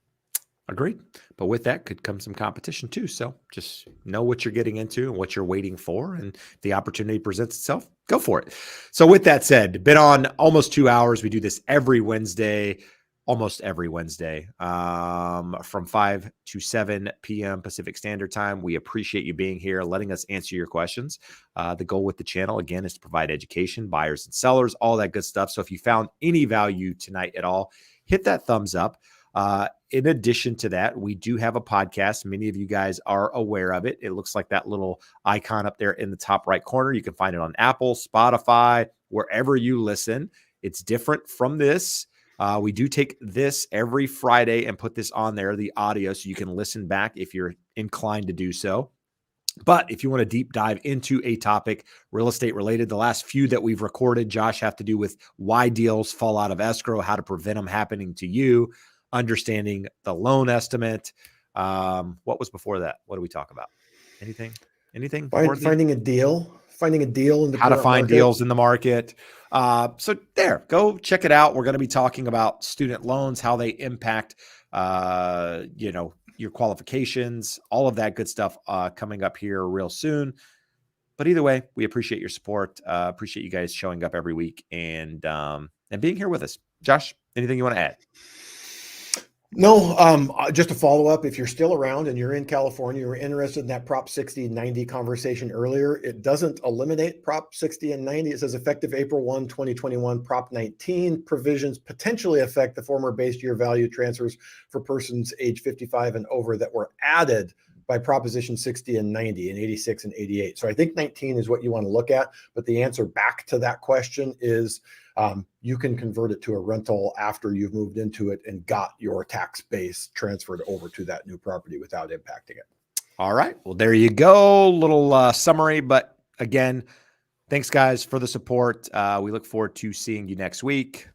Agreed. But with that could come some competition too. So just know what you're getting into and what you're waiting for. And if the opportunity presents itself, go for it. So with that said, been on almost 2 hours. We do this every Wednesday, almost every Wednesday, from 5 to 7 p.m. Pacific Standard Time. We appreciate you being here, letting us answer your questions. The goal with the channel, again, is to provide education, buyers and sellers, all that good stuff. So if you found any value tonight at all, hit that thumbs up. In addition to that, we do have a podcast. Many of you guys are aware of it. It looks like that little icon up there in the top right corner. You can find it on Apple, Spotify, wherever you listen. It's different from this. We do take this every Friday and put this on there, the audio, so you can listen back if you're inclined to do so. But if you want to deep dive into a topic, real estate related, the last few that we've recorded, Josh, have to do with why deals fall out of escrow, how to prevent them happening to you, understanding the loan estimate. What was before that? What do we talk about? Anything? Finding a deal in the how to current find market. deals in the market. So there, go check it out. We're going to be talking about student loans, how they impact, your qualifications, all of that good stuff coming up here real soon. But either way, we appreciate your support. Appreciate you guys showing up every week and being here with us. Josh, anything you want to add? No, just a follow up. If you're still around and you're in California, you're interested in that Prop 60 and 90 conversation earlier, it doesn't eliminate Prop 60 and 90. It says effective April 1, 2021, Prop 19 provisions potentially affect the former base year value transfers for persons age 55 and over that were added by Proposition 60 and 90 in 86 and 88. So I think 19 is what you want to look at. But the answer back to that question is you can convert it to a rental after you've moved into it and got your tax base transferred over to that new property without impacting it. All right. Well, there you go. Little summary. But again, thanks, guys, for the support. We look forward to seeing you next week.